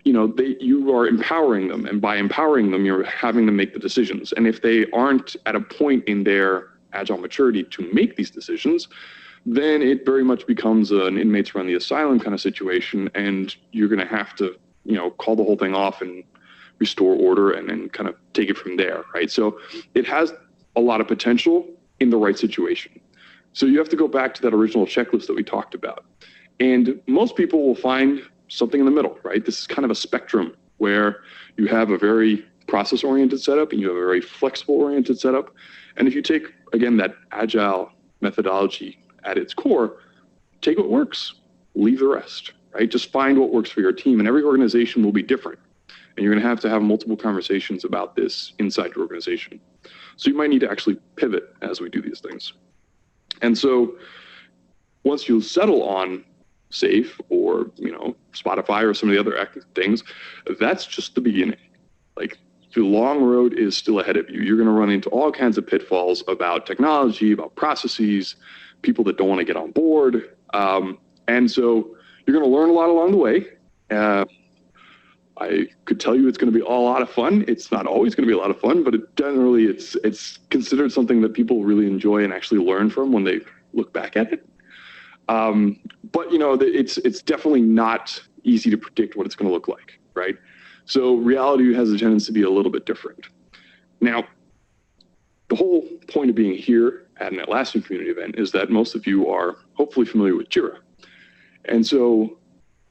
you know, you are empowering them, and by empowering them, you're having them make the decisions. And if they aren't at a point in their Agile maturity to make these decisions, then it very much becomes an inmates run the asylum kind of situation, and you're going to have to, you know, call the whole thing off and restore order and then kind of take it from there, right? So it has a lot of potential in the right situation. So you have to go back to that original checklist that we talked about. And most people will find something in the middle, right? This is kind of a spectrum where you have a very process-oriented setup and you have a very flexible-oriented setup. And if you take, again, that Agile methodology at its core, take what works, leave the rest, right? Just find what works for your team, and every organization will be different. And you're going to have multiple conversations about this inside your organization. So you might need to actually pivot as we do these things. And so once you settle on SAFe or, you know, Spotify or some of the other things, that's just the beginning. Like, the long road is still ahead of you. You're going to run into all kinds of pitfalls about technology, about processes, people that don't want to get on board. And so you're going to learn a lot along the way. I could tell you it's going to be a lot of fun. It's not always going to be a lot of fun, but generally it's considered something that people really enjoy and actually learn from when they look back at it. But you know, it's definitely not easy to predict what it's going to look like, right? So reality has a tendency to be a little bit different. Now, the whole point of being here at an Atlassian community event is that most of you are hopefully familiar with Jira. And so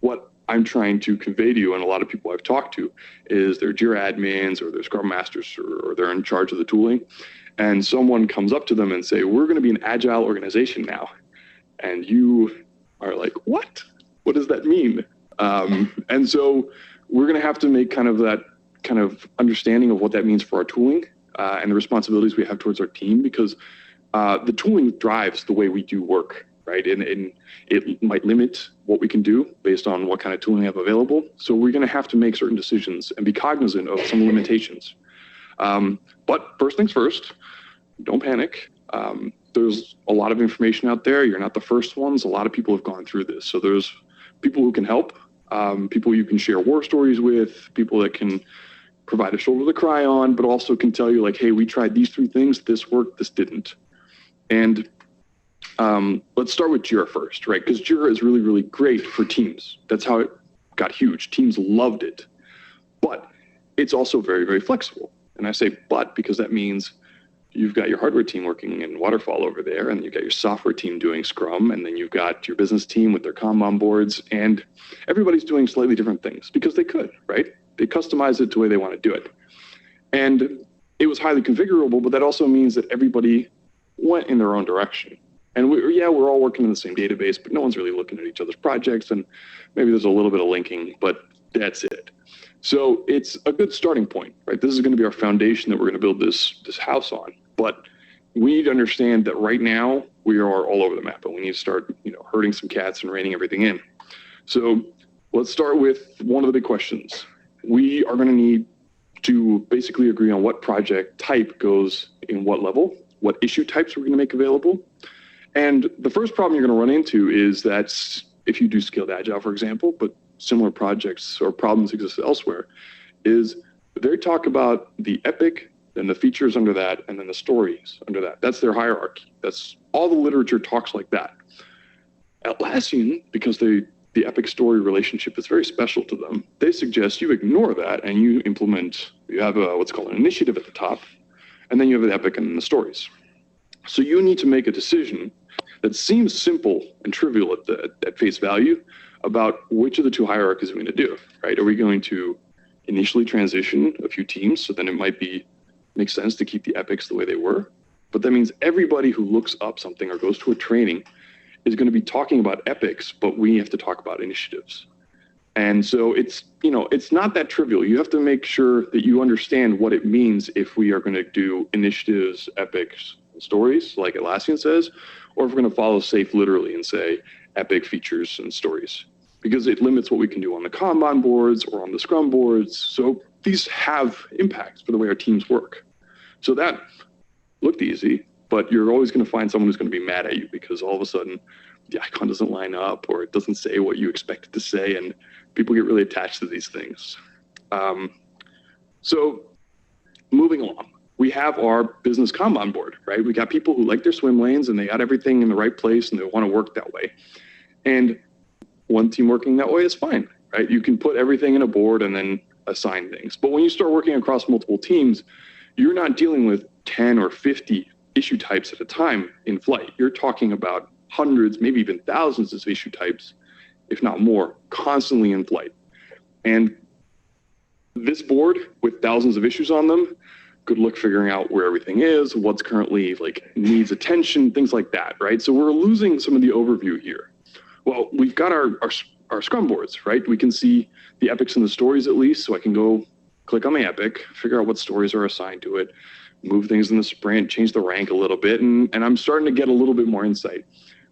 what I'm trying to convey to you, and a lot of people I've talked to, is they're Jira admins or they're Scrum Masters or they're in charge of the tooling. And someone comes up to them and say, we're going to be an Agile organization now. And you are like, what? What does that mean? And so we're going to have to make kind of that kind of understanding of what that means for our tooling and the responsibilities we have towards our team, because the tooling drives the way we do work, right? And it might limit what we can do based on what kind of tooling we have available. So we're going to have to make certain decisions and be cognizant of some limitations. But first things first, don't panic. There's a lot of information out there. You're not the first ones. A lot of people have gone through this. So there's people who can help, people you can share war stories with, people that can provide a shoulder to cry on, but also can tell you like, hey, we tried these 3 things. This worked, this didn't. And let's start with Jira first, right? Because Jira is really, really great for teams. That's how it got huge. Teams loved it. But it's also very, very flexible. And I say but because that means you've got your hardware team working in Waterfall over there, and you've got your software team doing Scrum, and then you've got your business team with their Kanban boards, and everybody's doing slightly different things because they could, right? They customize it to the way they want to do it. And it was highly configurable, but that also means that everybody went in their own direction. And we're all working in the same database, but no one's really looking at each other's projects, and maybe there's a little bit of linking, but that's it. So it's a good starting point, right? This is going to be our foundation that we're going to build this house on. But we need to understand that right now we are all over the map, and we need to start, herding some cats and reining everything in. So let's start with one of the big questions. We are going to need to basically agree on what project type goes in what level, what issue types we're going to make available. And the first problem you're going to run into is that if you do Scaled Agile, for example, but similar projects or problems exist elsewhere, is they talk about the epic, then the features under that, and then the stories under that. That's their hierarchy. That's all the literature talks like that. Atlassian, because the epic story relationship is very special to them, they suggest you ignore that and you have what's called an initiative at the top, and then you have the epic and then the stories. So you need to make a decision that seems simple and trivial at face value about which of the two hierarchies we're going to do, right? Are we going to initially transition a few teams? So then it might make sense to keep the epics the way they were. But that means everybody who looks up something or goes to a training is going to be talking about epics, but we have to talk about initiatives. And so it's not that trivial. You have to make sure that you understand what it means if we are going to do initiatives, epics, and stories, like Atlassian says, or if we're going to follow SAFe literally and say epic, features, and stories, because it limits what we can do on the Kanban boards or on the Scrum boards. So these have impacts for the way our teams work. So that looked easy, but you're always going to find someone who's going to be mad at you because all of a sudden the icon doesn't line up or it doesn't say what you expect it to say, and people get really attached to these things. So moving along, we have our business Kanban board, right? We got people who like their swim lanes and they got everything in the right place and they want to work that way. And one team working that way is fine, right? You can put everything in a board and then assign things. But when you start working across multiple teams, you're not dealing with 10 or 50 issue types at a time in flight. You're talking about hundreds, maybe even thousands of issue types, if not more, constantly in flight. And this board with thousands of issues on them, good luck figuring out where everything is, what's currently needs attention, things like that, right? So we're losing some of the overview here. Well, we've got our Scrum boards, right? We can see the epics and the stories at least, so I can go click on the epic, figure out what stories are assigned to it, move things in the sprint, change the rank a little bit, and I'm starting to get a little bit more insight.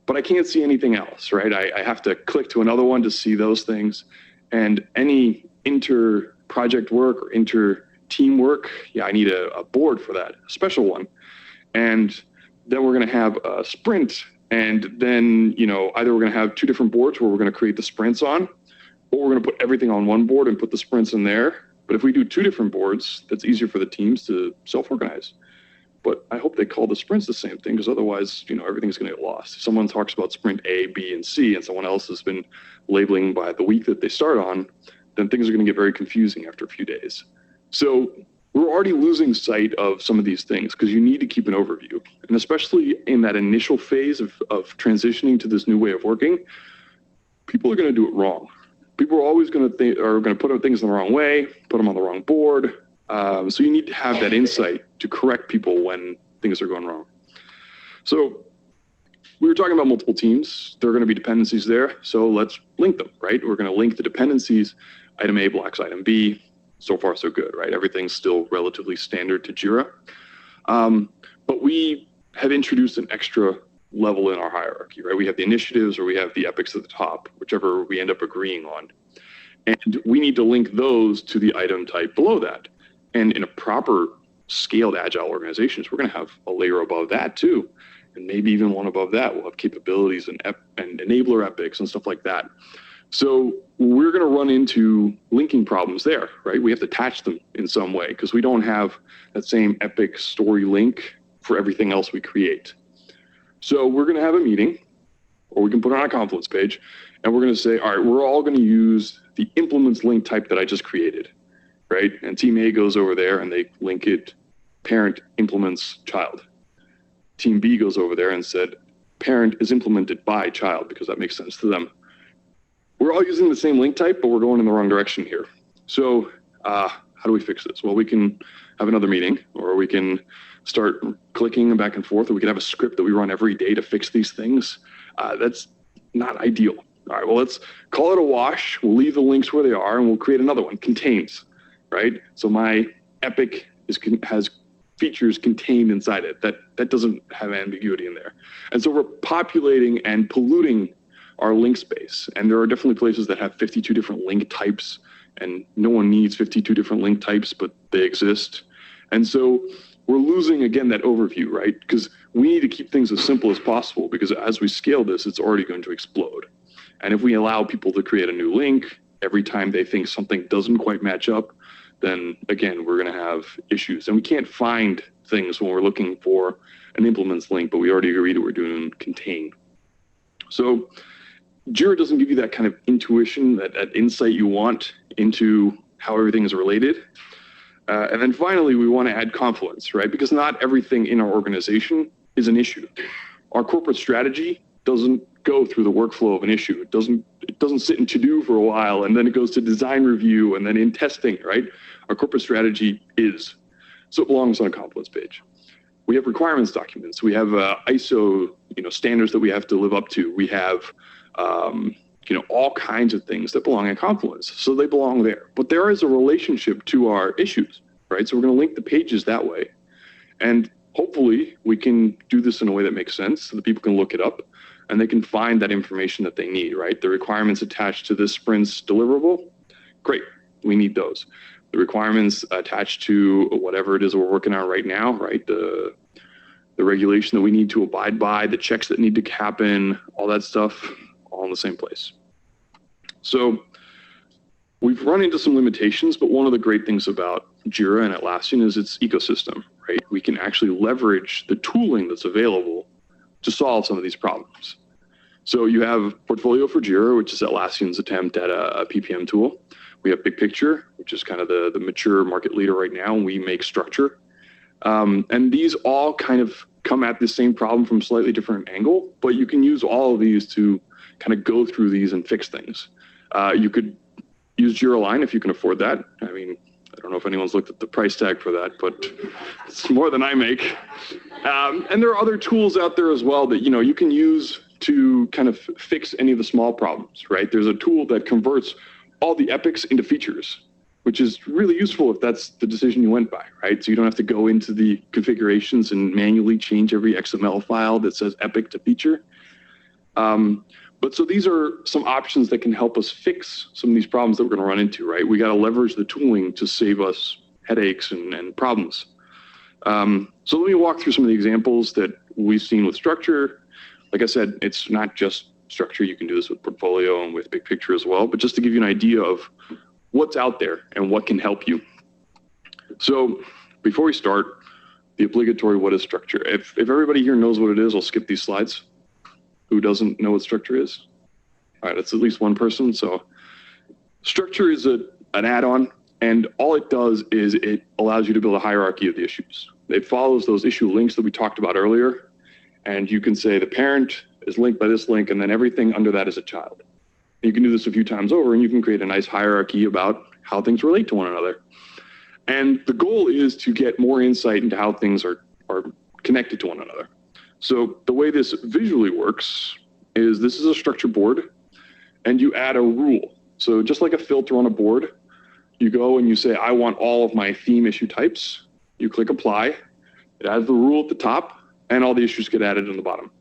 But I can't see anything else, right? I have to click to another one to see those things. And any inter-project work or inter-team work, I need a board for that, a special one. And then we're going to have a sprint. And then, either we're going to have two different boards where we're going to create the sprints on, or we're going to put everything on one board and put the sprints in there. But if we do two different boards, that's easier for the teams to self-organize. But I hope they call the sprints the same thing, because otherwise, everything's going to get lost. If someone talks about sprint A, B, and C, and someone else has been labeling by the week that they start on, then things are going to get very confusing after a few days. So we're already losing sight of some of these things because you need to keep an overview. And especially in that initial phase of transitioning to this new way of working, people are going to do it wrong. People are always going to put things in the wrong way, put them on the wrong board. So you need to have that insight to correct people when things are going wrong. So we were talking about multiple teams. There are going to be dependencies there. So let's link them, right? We're going to link the dependencies. Item A blocks item B. So far, so good, right? Everything's still relatively standard to Jira. But we have introduced an extra level in our hierarchy, right? We have the initiatives or we have the epics at the top, whichever we end up agreeing on. And we need to link those to the item type below that. And in a proper scaled agile organizations, we're going to have a layer above that too. And maybe even one above that. We'll have capabilities and enabler epics and stuff like that. So we're going to run into linking problems there, right? We have to attach them in some way because we don't have that same epic story link for everything else we create. So we're going to have a meeting, or we can put it on a Confluence page, and we're going to say, all right, we're all going to use the implements link type that I just created, right? And team A goes over there and they link it parent implements child. Team B goes over there and said, parent is implemented by child, because that makes sense to them. We're all using the same link type, but we're going in the wrong direction here. So how do we fix this? Well, we can have another meeting, or we can start clicking back and forth, or we can have a script that we run every day to fix these things. That's not ideal. All right, well, let's call it a wash. We'll leave the links where they are, and we'll create another one, contains, right? So my epic has features contained inside it. That doesn't have ambiguity in there. And so we're populating and polluting our link space. And there are definitely places that have 52 different link types, and no one needs 52 different link types, but they exist. And so we're losing, again, that overview, right? Because we need to keep things as simple as possible, because as we scale this, it's already going to explode. And if we allow people to create a new link every time they think something doesn't quite match up, then again, we're going to have issues. And we can't find things when we're looking for an implements link, but we already agreed that we're doing contain. So Jira doesn't give you that kind of intuition, that insight you want into how everything is related. And then finally, we want to add Confluence, right? Because not everything in our organization is an issue. Our corporate strategy doesn't go through the workflow of an issue. It doesn't sit in to-do for a while, and then it goes to design review, and then in testing, right? Our corporate strategy is. So it belongs on a Confluence page. We have requirements documents. We have ISO, standards that we have to live up to. We have, all kinds of things that belong in Confluence. So they belong there. But there is a relationship to our issues, right? So we're going to link the pages that way. And hopefully we can do this in a way that makes sense so that people can look it up and they can find that information that they need, right? The requirements attached to this sprint's deliverable, great, we need those. The requirements attached to whatever it is we're working on right now, right? The regulation that we need to abide by, the checks that need to happen, all that stuff, all in the same place. So we've run into some limitations, but one of the great things about Jira and Atlassian is its ecosystem, right? We can actually leverage the tooling that's available to solve some of these problems. So you have Portfolio for Jira, which is Atlassian's attempt at a PPM tool. We have Big Picture, which is kind of the mature market leader right now, and we make Structure. And these all kind of come at the same problem from a slightly different angle, but you can use all of these to kind of go through these and fix things. You could use Jira Align if you can afford that. I mean, I don't know if anyone's looked at the price tag for that, but it's more than I make. And there are other tools out there as well that, you can use to kind of fix any of the small problems, right? There's a tool that converts all the epics into features, which is really useful if that's the decision you went by, right? So you don't have to go into the configurations and manually change every XML file that says epic to feature. But so these are some options that can help us fix some of these problems that we're going to run into, right? We got to leverage the tooling to save us headaches and problems. So let me walk through some of the examples that we've seen with Structure. Like I said, it's not just Structure. You can do this with Portfolio and with Big Picture as well. But just to give you an idea of what's out there and what can help you. So before we start, the obligatory what is Structure? If everybody here knows what it is, I'll skip these slides. Who doesn't know what Structure is? All right, it's at least one person. So Structure is an add-on, and all it does is it allows you to build a hierarchy of the issues. It follows those issue links that we talked about earlier, and you can say the parent is linked by this link, and then everything under that is a child. And you can do this a few times over, and you can create a nice hierarchy about how things relate to one another. And the goal is to get more insight into how things are connected to one another. So the way this visually works is this is a structure board, and you add a rule. So just like a filter on a board, you go and you say, I want all of my theme issue types. You click apply. It adds the rule at the top, and all the issues get added in the bottom.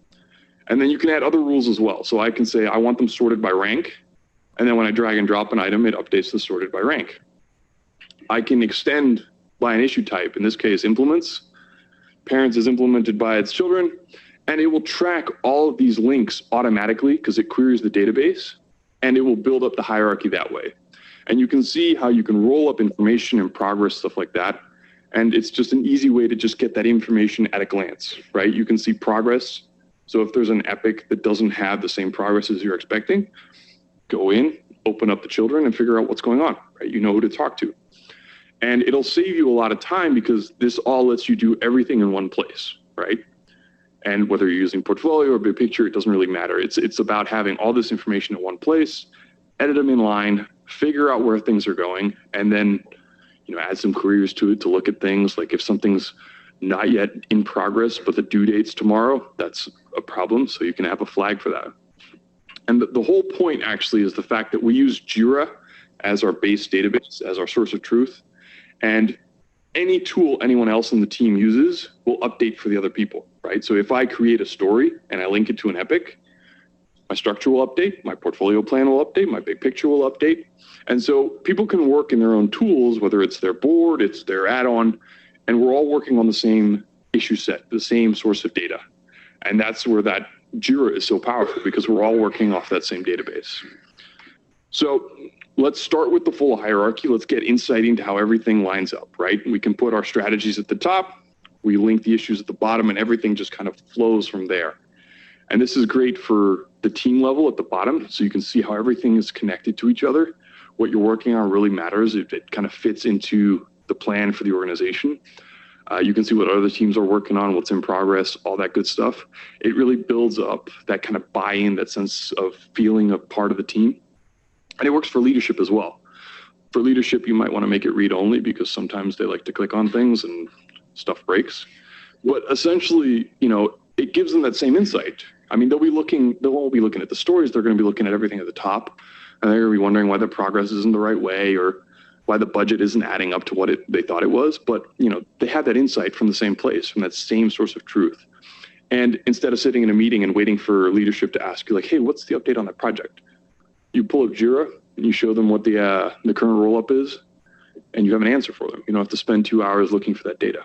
And then you can add other rules as well. So I can say I want them sorted by rank, and then when I drag and drop an item, it updates the sorted by rank. I can extend by an issue type, in this case, implements. Parents is implemented by its children, and it will track all of these links automatically because it queries the database, and it will build up the hierarchy that way. And you can see how you can roll up information and progress, stuff like that. And it's just an easy way to just get that information at a glance, right? You can see progress. So if there's an epic that doesn't have the same progress as you're expecting, go in, open up the children and figure out what's going on, right? You know who to talk to. And it'll save you a lot of time because this all lets you do everything in one place, right? And whether you're using portfolio or big picture, it doesn't really matter. It's about having all this information in one place, edit them in line, figure out where things are going, and then, add some queries to it to look at things. Like if something's not yet in progress, but the due date's tomorrow, that's a problem. So you can have a flag for that. And the whole point actually is the fact that we use Jira as our base database, as our source of truth. And any tool anyone else in the team uses will update for the other people, right? So if I create a story and I link it to an epic, my structure will update, my portfolio plan will update, my big picture will update. And so people can work in their own tools, whether it's their board, it's their add-on, and we're all working on the same issue set, the same source of data. And that's where that Jira is so powerful, because we're all working off that same database. So let's start with the full hierarchy. Let's get insight into how everything lines up, right? We can put our strategies at the top, we link the issues at the bottom, and everything just kind of flows from there. And this is great for the team level at the bottom, so you can see how everything is connected to each other. What you're working on really matters. It kind of fits into the plan for the organization. You can see what other teams are working on, what's in progress, all that good stuff. It really builds up that kind of buy-in, that sense of feeling a part of the team. And it works for leadership as well. For leadership, you might want to make it read-only because sometimes they like to click on things and stuff breaks. But essentially, it gives them that same insight. I mean, they'll all be looking at the stories, they're going to be looking at everything at the top, and they're going to be wondering why the progress isn't the right way or why the budget isn't adding up to what they thought it was. But, they have that insight from the same place, from that same source of truth. And instead of sitting in a meeting and waiting for leadership to ask you, like, hey, what's the update on that project? You pull up Jira and you show them what the current roll-up is, and you have an answer for them. You don't have to spend 2 hours looking for that data.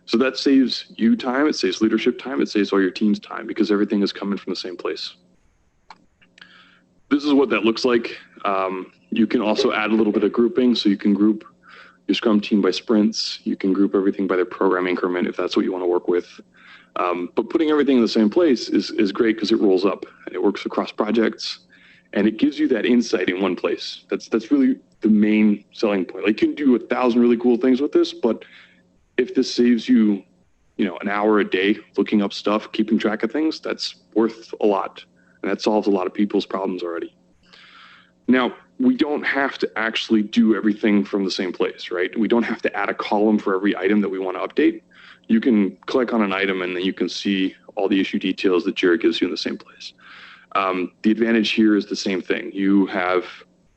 So that saves you time, it saves leadership time, it saves all your team's time because everything is coming from the same place. This is what that looks like. You can also add a little bit of grouping, so you can group your Scrum team by sprints. You can group everything by their program increment if that's what you want to work with. But putting everything in the same place is great because it rolls up and it works across projects, and it gives you that insight in one place. That's really the main selling point. Like, you can do 1,000 really cool things with this, but if this saves you, an hour a day looking up stuff, keeping track of things, that's worth a lot. And that solves a lot of people's problems already. Now, we don't have to actually do everything from the same place, right? We don't have to add a column for every item that we want to update. You can click on an item and then you can see all the issue details that Jira gives you in the same place. The advantage here is the same thing. You have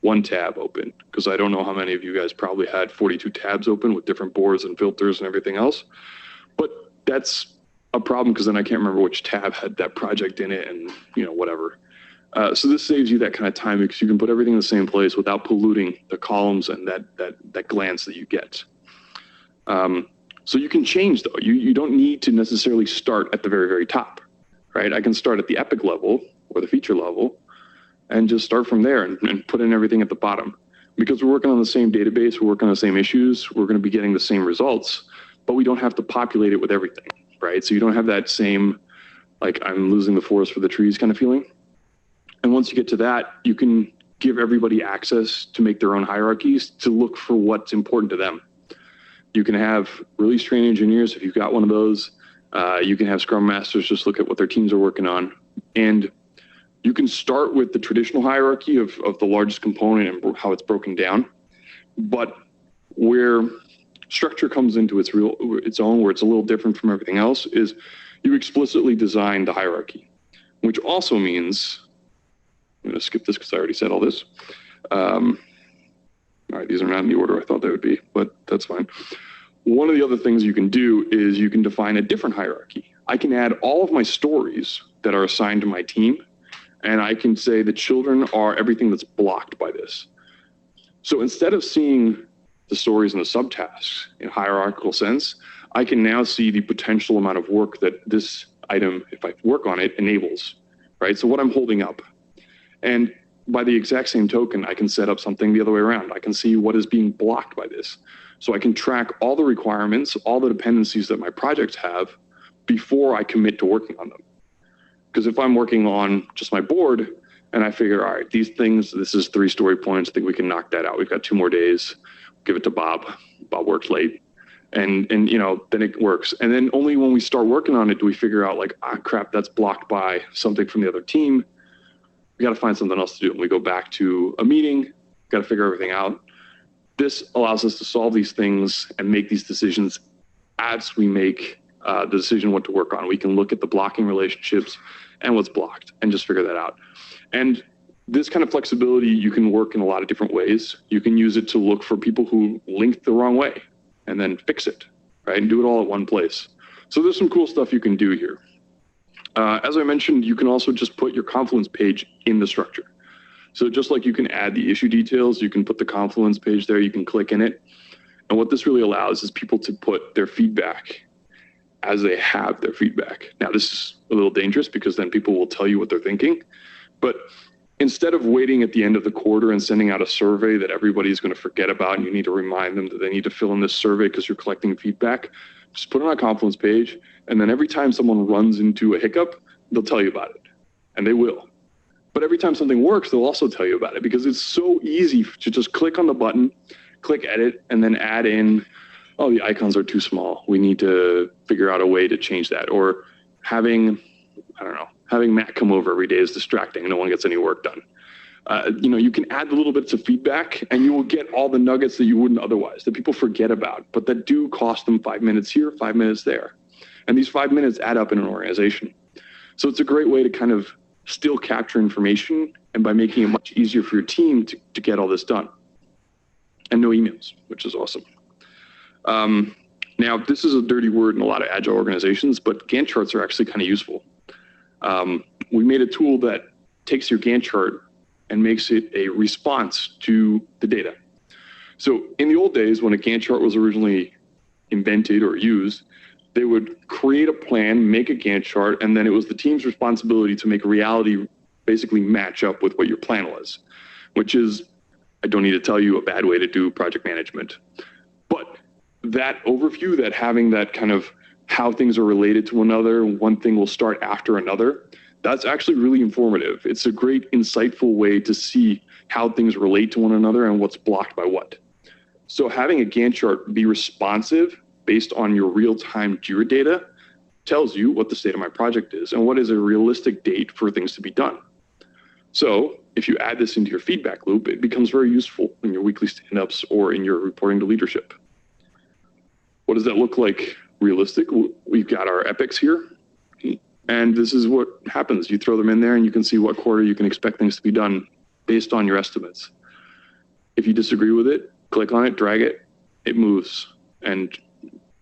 one tab open, because I don't know how many of you guys probably had 42 tabs open with different boards and filters and everything else. But that's a problem because then I can't remember which tab had that project in it and, whatever. So this saves you that kind of time because you can put everything in the same place without polluting the columns and that glance that you get. So you can change, though. You don't need to necessarily start at the very, very top, right? I can start at the epic level or the feature level and just start from there and put in everything at the bottom. Because we're working on the same database, we're working on the same issues, we're going to be getting the same results, but we don't have to populate it with everything, right? So you don't have that same, like, I'm losing the forest for the trees kind of feeling. And once you get to that, you can give everybody access to make their own hierarchies to look for what's important to them. You can have release train engineers, if you've got one of those. You can have Scrum Masters just look at what their teams are working on. And you can start with the traditional hierarchy of the largest component and how it's broken down. But where structure comes into its own, where it's a little different from everything else, is you explicitly design the hierarchy, which also means, I'm going to skip this because I already said all this. All right, these are not in the order I thought they would be, but that's fine. One of the other things you can do is you can define a different hierarchy. I can add all of my stories that are assigned to my team, and I can say the children are everything that's blocked by this. So instead of seeing the stories and the subtasks in a hierarchical sense, I can now see the potential amount of work that this item, if I work on it, enables, right? So what I'm holding up. And by the exact same token, I can set up something the other way around. I can see what is being blocked by this. So I can track all the requirements, all the dependencies that my projects have before I commit to working on them. Because if I'm working on just my board and I figure, all right, these things, this is 3 story points, I think we can knock that out. We've got 2 more days. give it to Bob. Bob works late. And then it works. And then only when we start working on it do we figure out like, crap, that's blocked by something from the other team. We got to find something else to do. And we go back to a meeting, got to figure everything out. This allows us to solve these things and make these decisions as we make the decision what to work on. We can look at the blocking relationships and what's blocked and just figure that out. And this kind of flexibility, you can work in a lot of different ways. You can use it to look for people who linked the wrong way and then fix it, right? And do it all at one place. So there's some cool stuff you can do here. As I mentioned, you can also just put your Confluence page in the structure. So just like you can add the issue details, you can put the Confluence page there, you can click in it. And what this really allows is people to put their feedback as they have their feedback. Now, this is a little dangerous because then people will tell you what they're thinking. But instead of waiting at the end of the quarter and sending out a survey that everybody's going to forget about, and you need to remind them that they need to fill in this survey because you're collecting feedback, just put it on a Confluence page. And then every time someone runs into a hiccup, they'll tell you about it. And they will. But every time something works, they'll also tell you about it because it's so easy to just click on the button, click edit, and then add in, oh, the icons are too small. We need to figure out a way to change that. Or having Matt come over every day is distracting and no one gets any work done. You can add the little bits of feedback and you will get all the nuggets that you wouldn't otherwise, that people forget about, but that do cost them 5 minutes here, 5 minutes there. And these 5 minutes add up in an organization. So it's a great way to kind of still capture information and by making it much easier for your team to get all this done. And no emails, which is awesome. Now, this is a dirty word in a lot of agile organizations, but Gantt charts are actually kind of useful. We made a tool that takes your Gantt chart and makes it a response to the data. So in the old days, when a Gantt chart was originally invented or used, they would create a plan, make a Gantt chart, and then it was the team's responsibility to make reality basically match up with what your plan was, which is, I don't need to tell you, a bad way to do project management. But that overview, that having that kind of how things are related to one another, one thing will start after another, that's actually really informative. It's a great, insightful way to see how things relate to one another and what's blocked by what. So having a Gantt chart be responsive based on your real-time Jira data tells you what the state of my project is and what is a realistic date for things to be done. So if you add this into your feedback loop, it becomes very useful in your weekly stand-ups or in your reporting to leadership. What does that look like realistic? We've got our epics here, and this is what happens. You throw them in there and you can see what quarter you can expect things to be done based on your estimates. If you disagree with it, click on it, drag it, it moves, and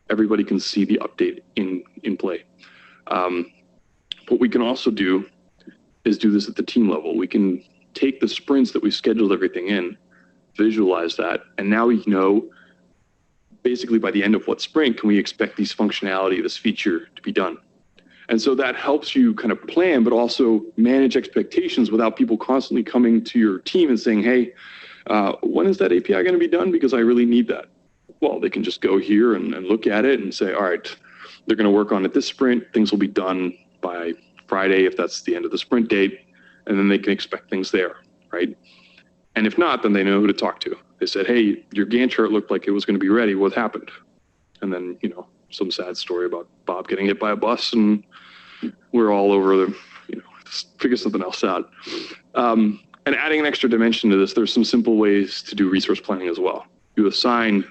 everybody can see the update in play. What we can also do is do this at the team level. We can take the sprints that we've scheduled everything in, visualize that, and now we know basically by the end of what sprint can we expect these functionality, this feature to be done. And so that helps you kind of plan, but also manage expectations without people constantly coming to your team and saying, hey, when is that API going to be done? Because I really need that. Well, they can just go here and look at it and say, all right, they're going to work on it this sprint. Things will be done by Friday if that's the end of the sprint date. And then they can expect things there, right? And if not, then they know who to talk to. They said, hey, your Gantt chart looked like it was going to be ready. What happened? And then, some sad story about Bob getting hit by a bus and we're all over the, just figure something else out. And adding an extra dimension to this, there's some simple ways to do resource planning as well. You assign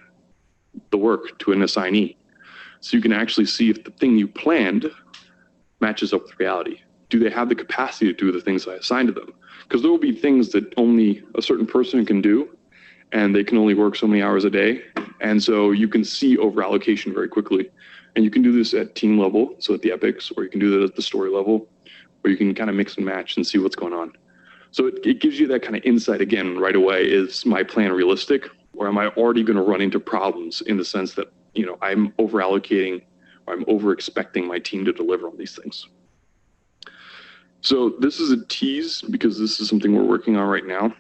the work to an assignee. So you can actually see if the thing you planned matches up with reality. Do they have the capacity to do the things I assigned to them? Because there will be things that only a certain person can do, and they can only work so many hours a day. And so you can see over allocation very quickly. And you can do this at team level, so at the epics, or you can do that at the story level, or you can kind of mix and match and see what's going on. So it gives you that kind of insight again right away. Is my plan realistic, or am I already going to run into problems in the sense that, I'm over allocating or I'm over expecting my team to deliver on these things? So this is a tease because this is something we're working on right now.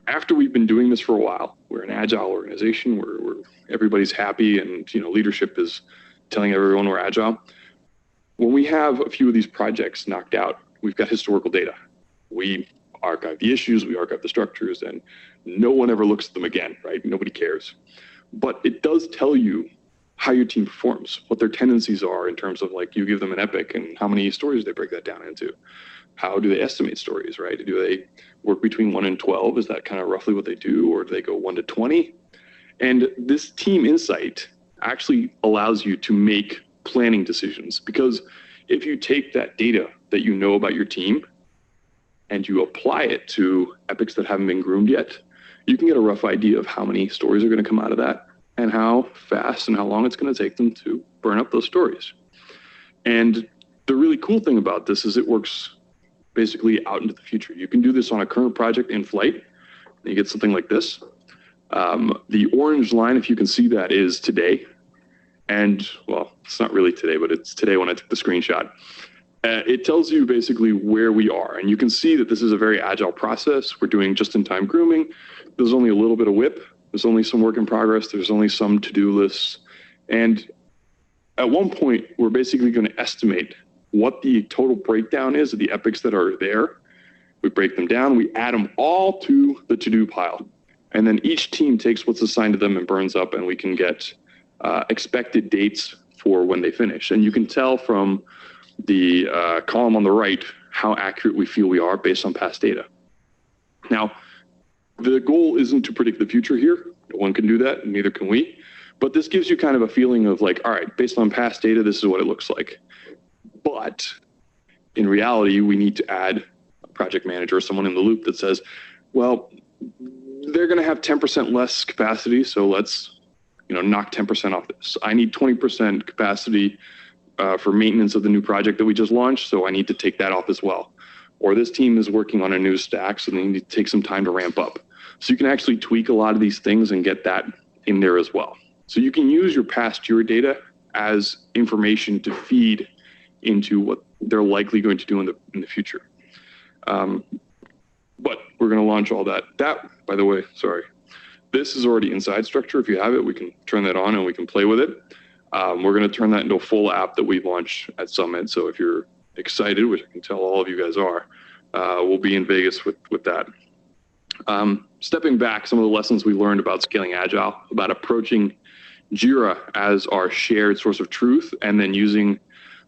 After we've been doing this for a while, we're an agile organization where everybody's happy and leadership is telling everyone we're agile. When we have a few of these projects knocked out, we've got historical data. We archive the issues, we archive the structures, and no one ever looks at them again, right? Nobody cares. But it does tell you how your team performs, what their tendencies are in terms of like you give them an epic and how many stories they break that down into. How do they estimate stories, right? Do they work between 1 and 12? Is that kind of roughly what they do? Or do they go 1 to 20? And this team insight actually allows you to make planning decisions, because if you take that data that you know about your team and you apply it to epics that haven't been groomed yet, you can get a rough idea of how many stories are going to come out of that and how fast and how long it's going to take them to burn up those stories. And the really cool thing about this is it works basically out into the future. You can do this on a current project in flight, and you get something like this. The orange line, if you can see that, is today. And, well, it's not really today, but it's today when I took the screenshot. It tells you basically where we are. And you can see that this is a very agile process. We're doing just-in-time grooming. There's only a little bit of WIP. There's only some work in progress. There's only some to-do lists. And at one point, we're basically going to estimate what the total breakdown is of the epics that are there. We break them down. We add them all to the to-do pile. And then each team takes what's assigned to them and burns up, and we can get expected dates for when they finish. And you can tell from the column on the right how accurate we feel we are based on past data. Now, the goal isn't to predict the future here. No one can do that, and neither can we. But this gives you kind of a feeling of like, all right, based on past data, this is what it looks like. But in reality, we need to add a project manager or someone in the loop that says, well, they're going to have 10% less capacity, so let's knock 10% off this. I need 20% capacity for maintenance of the new project that we just launched, so I need to take that off as well. Or this team is working on a new stack, so they need to take some time to ramp up. So you can actually tweak a lot of these things and get that in there as well. So you can use your past Jira data as information to feed into what they're likely going to do in the future. But we're going to launch all that. That, by the way, sorry. This is already inside structure. If you have it, we can turn that on and we can play with it. We're going to turn that into a full app that we launch at Summit. So if you're excited, which I can tell all of you guys are, we'll be in Vegas with that. Stepping back, some of the lessons we learned about Scaling Agile, about approaching Jira as our shared source of truth, and then using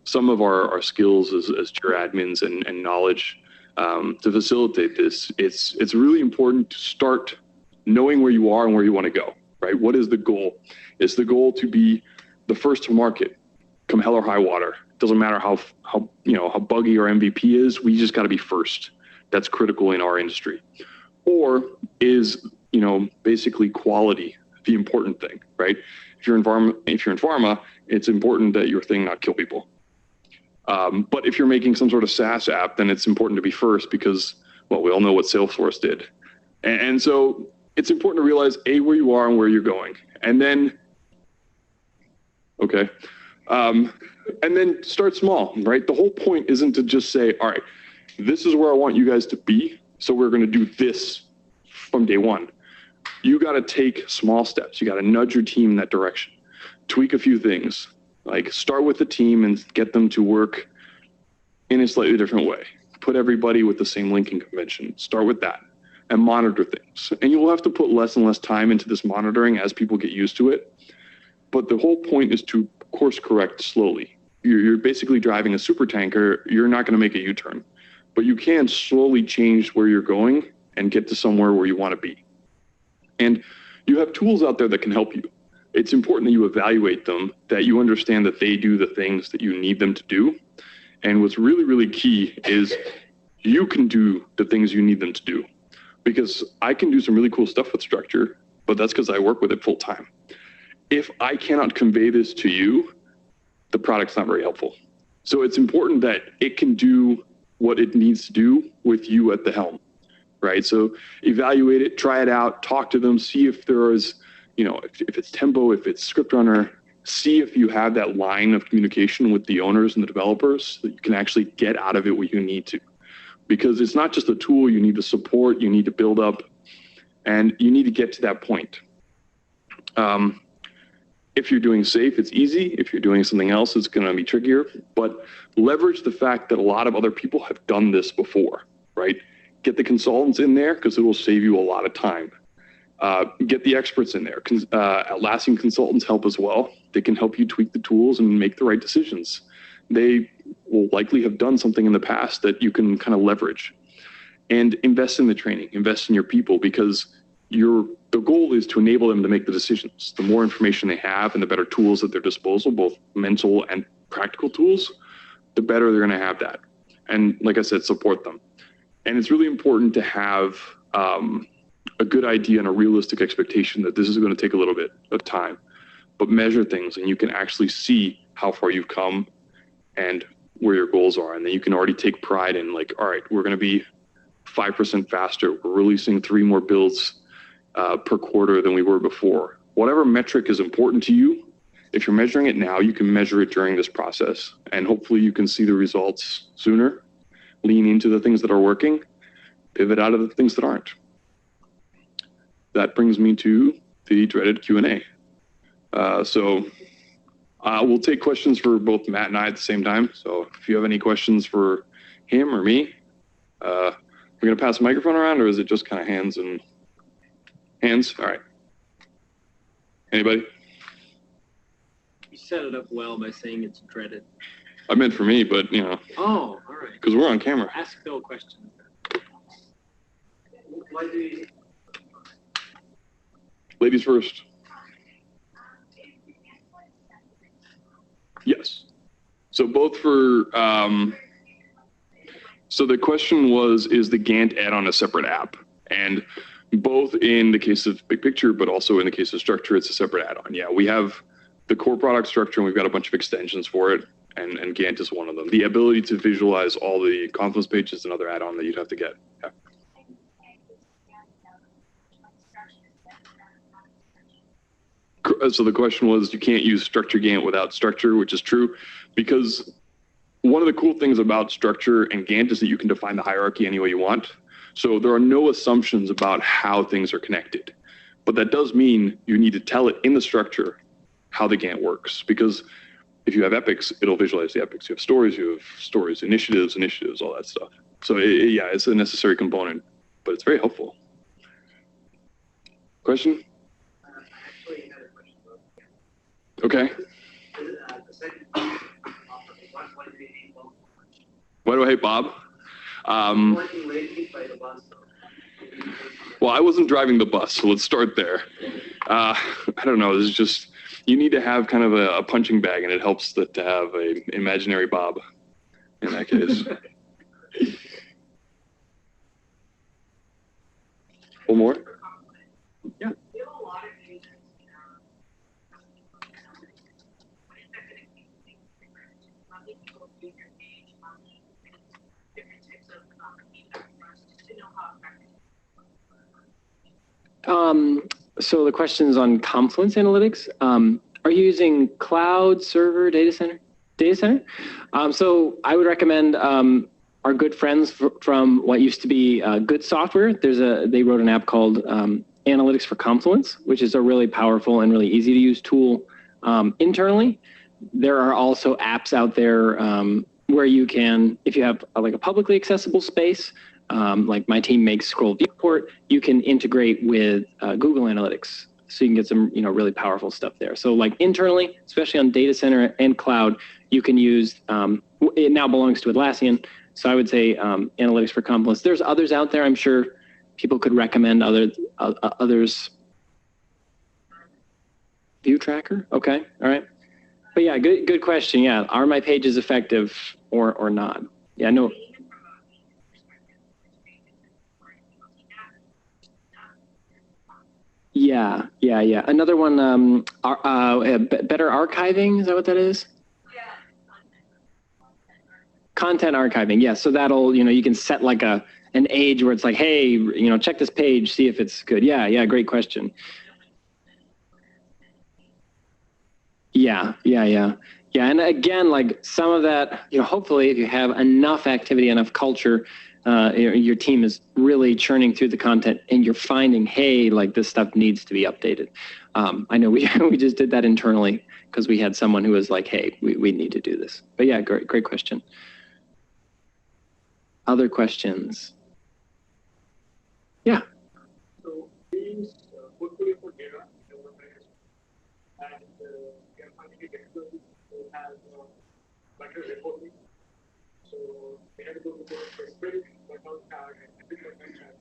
some of our skills as Jira admins and knowledge to facilitate this. It's really important to start knowing where you are and where you want to go, right? What is the goal? It's the goal to be the first to market, come hell or high water. Doesn't matter how buggy our MVP is, we just got to be first. That's critical in our industry. Or is, basically quality the important thing, right? If you're in pharma, it's important that your thing not kill people. But if you're making some sort of SaaS app, then it's important to be first because, well, we all know what Salesforce did. And so it's important to realize, A, where you are and where you're going. And then, and then start small, right? The whole point isn't to just say, all right, this is where I want you guys to be, so we're going to do this from day one. You got to take small steps. You got to nudge your team in that direction. Tweak a few things. Like start with the team and get them to work in a slightly different way. Put everybody with the same linking convention. Start with that and monitor things. And you will have to put less and less time into this monitoring as people get used to it. But the whole point is to course correct slowly. You're basically driving a super tanker. You're not going to make a U-turn, but you can slowly change where you're going and get to somewhere where you want to be. And you have tools out there that can help you. It's important that you evaluate them, that you understand that they do the things that you need them to do. And what's really, really key is you can do the things you need them to do. Because I can do some really cool stuff with structure, but that's because I work with it full time. If I cannot convey this to you, the product's not very helpful. So it's important that it can do what it needs to do with you at the helm, right? So evaluate it, try it out, talk to them, see if there is, if it's tempo, if it's script runner, see if you have that line of communication with the owners and the developers so that you can actually get out of it what you need to. Because it's not just a tool you need to support, you need to build up, and you need to get to that point. If you're doing safe, it's easy. If you're doing something else, it's going to be trickier. But leverage the fact that a lot of other people have done this before, right? Get the consultants in there because it will save you a lot of time. Get the experts in there. Atlassian consultants help as well. They can help you tweak the tools and make the right decisions. They will likely have done something in the past that you can kind of leverage. And invest in the training, invest in your people, because the goal is to enable them to make the decisions. The more information they have and the better tools at their disposal, both mental and practical tools, the better they're going to have that. And like I said, support them. And it's really important to have a good idea and a realistic expectation that this is going to take a little bit of time, but measure things and you can actually see how far you've come and where your goals are. And then you can already take pride in like, all right, we're going to be 5% faster. We're releasing 3 more builds per quarter than we were before. Whatever metric is important to you, if you're measuring it now, you can measure it during this process. And hopefully you can see the results sooner, lean into the things that are working, pivot out of the things that aren't. That brings me to the dreaded Q&A. So we'll take questions for both Matt and I at the same time. So if you have any questions for him or me, we're going to pass the microphone around, or is it just kind of hands? All right. Anybody? You set it up well by saying it's dreaded. I meant for me, but, you know. Oh, all right. Because we're on camera. Ask Phil questions. Why do you... Ladies first. Yes. So both for... So the question was, is the Gantt add-on a separate app? And both in the case of Big Picture, but also in the case of Structure, it's a separate add-on. Yeah, we have the core product Structure, and we've got a bunch of extensions for it, and Gantt is one of them. The ability to visualize all the Confluence pages is another add-on that you'd have to get. Yeah. So the question was, you can't use Structure Gantt without Structure, which is true, because one of the cool things about Structure and Gantt is that you can define the hierarchy any way you want. So there are no assumptions about how things are connected. But that does mean you need to tell it in the structure how the Gantt works. Because if you have epics, it'll visualize the epics. You have stories, initiatives, all that stuff. So yeah, it's a necessary component, but it's very helpful. Question? Actually, had a question about Okay. the second why do you hate Bob? Why do I hate Bob? Working late by the bus. Well, I wasn't driving the bus, so let's start there. I don't know. This is just, you need to have kind of a punching bag, and it helps to have an imaginary Bob in that case. One more? Yeah. So the question's on Confluence Analytics. Are you using cloud, server, data center? Data center? So I would recommend our good friends from what used to be Good Software. They wrote an app called Analytics for Confluence, which is a really powerful and really easy to use tool internally. There are also apps out there where you can, if you have like a publicly accessible space, like my team makes Scroll Viewport, you can integrate with Google Analytics. So you can get some, really powerful stuff there. So like internally, especially on data center and cloud, you can use, it now belongs to Atlassian. So I would say Analytics for Confluence. There's others out there. I'm sure people could recommend others. View Tracker. Okay. All right. But yeah, good question. Yeah. Are my pages effective or not? Yeah, no. Yeah. Another one, better archiving, is that what that is? Yeah. Content archiving, yeah. So that'll, you can set like an age where it's like, hey, check this page, see if it's good. Yeah, great question. Yeah. And again, like some of that, hopefully if you have enough activity, enough culture, your team is really churning through the content and you're finding, hey, like this stuff needs to be updated. I know we just did that internally because we had someone who was like, hey, we need to do this. But yeah, great question. Other questions? Yeah. So these be difficult to have better reporting. So we have to go to the sprint, burndown chart, and epic burndown chart.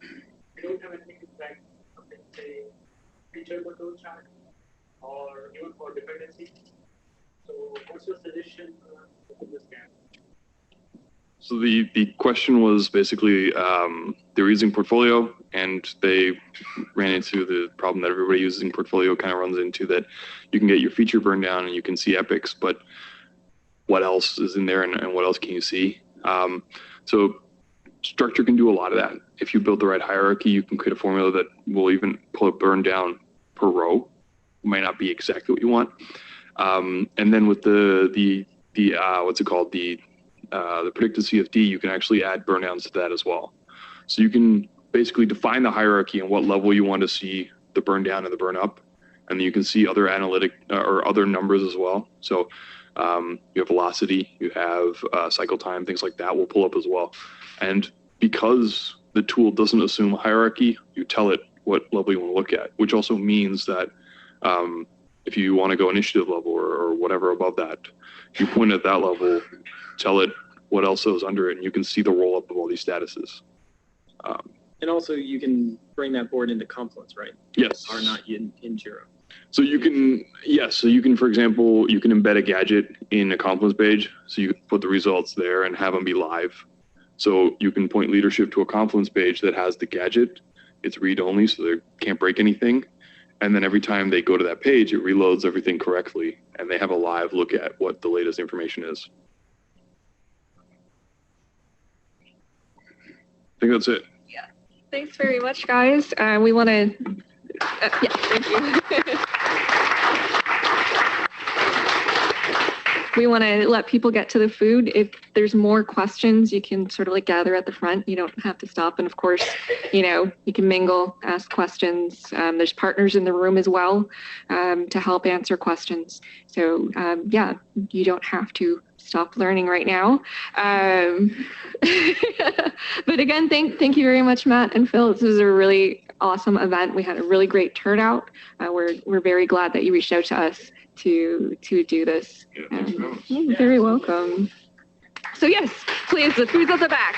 We don't have anything to track something, say, feature burndown chart, or even for dependency. So what's your suggestion to this gap? So the question was basically they were using Portfolio and they ran into the problem that everybody using Portfolio kind of runs into, that you can get your feature burned down and you can see epics, but what else is in there and what else can you see? So structure can do a lot of that. If you build the right hierarchy, you can create a formula that will even pull a burn down per row. It might not be exactly what you want. And then with the what's it called? The predicted CFD, you can actually add burn downs to that as well. So you can basically define the hierarchy and what level you want to see the burn down and the burn up. And then you can see other analytic or other numbers as well. So you have velocity, you have cycle time, things like that will pull up as well. And because the tool doesn't assume hierarchy, you tell it what level you want to look at, which also means that if you want to go initiative level or whatever above that, you point at that level, tell it what else is under it, and you can see the roll up of all these statuses. And also you can bring that board into Confluence, right? Yes. Or not in Jira. So you can, yes. So you can, for example, you can embed a gadget in a Confluence page. So you can put the results there and have them be live. So you can point leadership to a Confluence page that has the gadget. It's read only, so they can't break anything. And then every time they go to that page, it reloads everything correctly, and they have a live look at what the latest information is. I think that's it. Yeah. Thanks very much, guys. We want to, yeah, thank you. We want to let people get to the food. If there's more questions, you can sort of like gather at the front. You don't have to stop. And of course, you know, you can mingle, ask questions. There's partners in the room as well to help answer questions. So yeah, you don't have to stop learning right now. But again, thank you very much, Matt and Phil. This was a really awesome event. We had a really great turnout. We're very glad that you reached out to us to do this. You're very welcome. So yes, please, the food's at the back.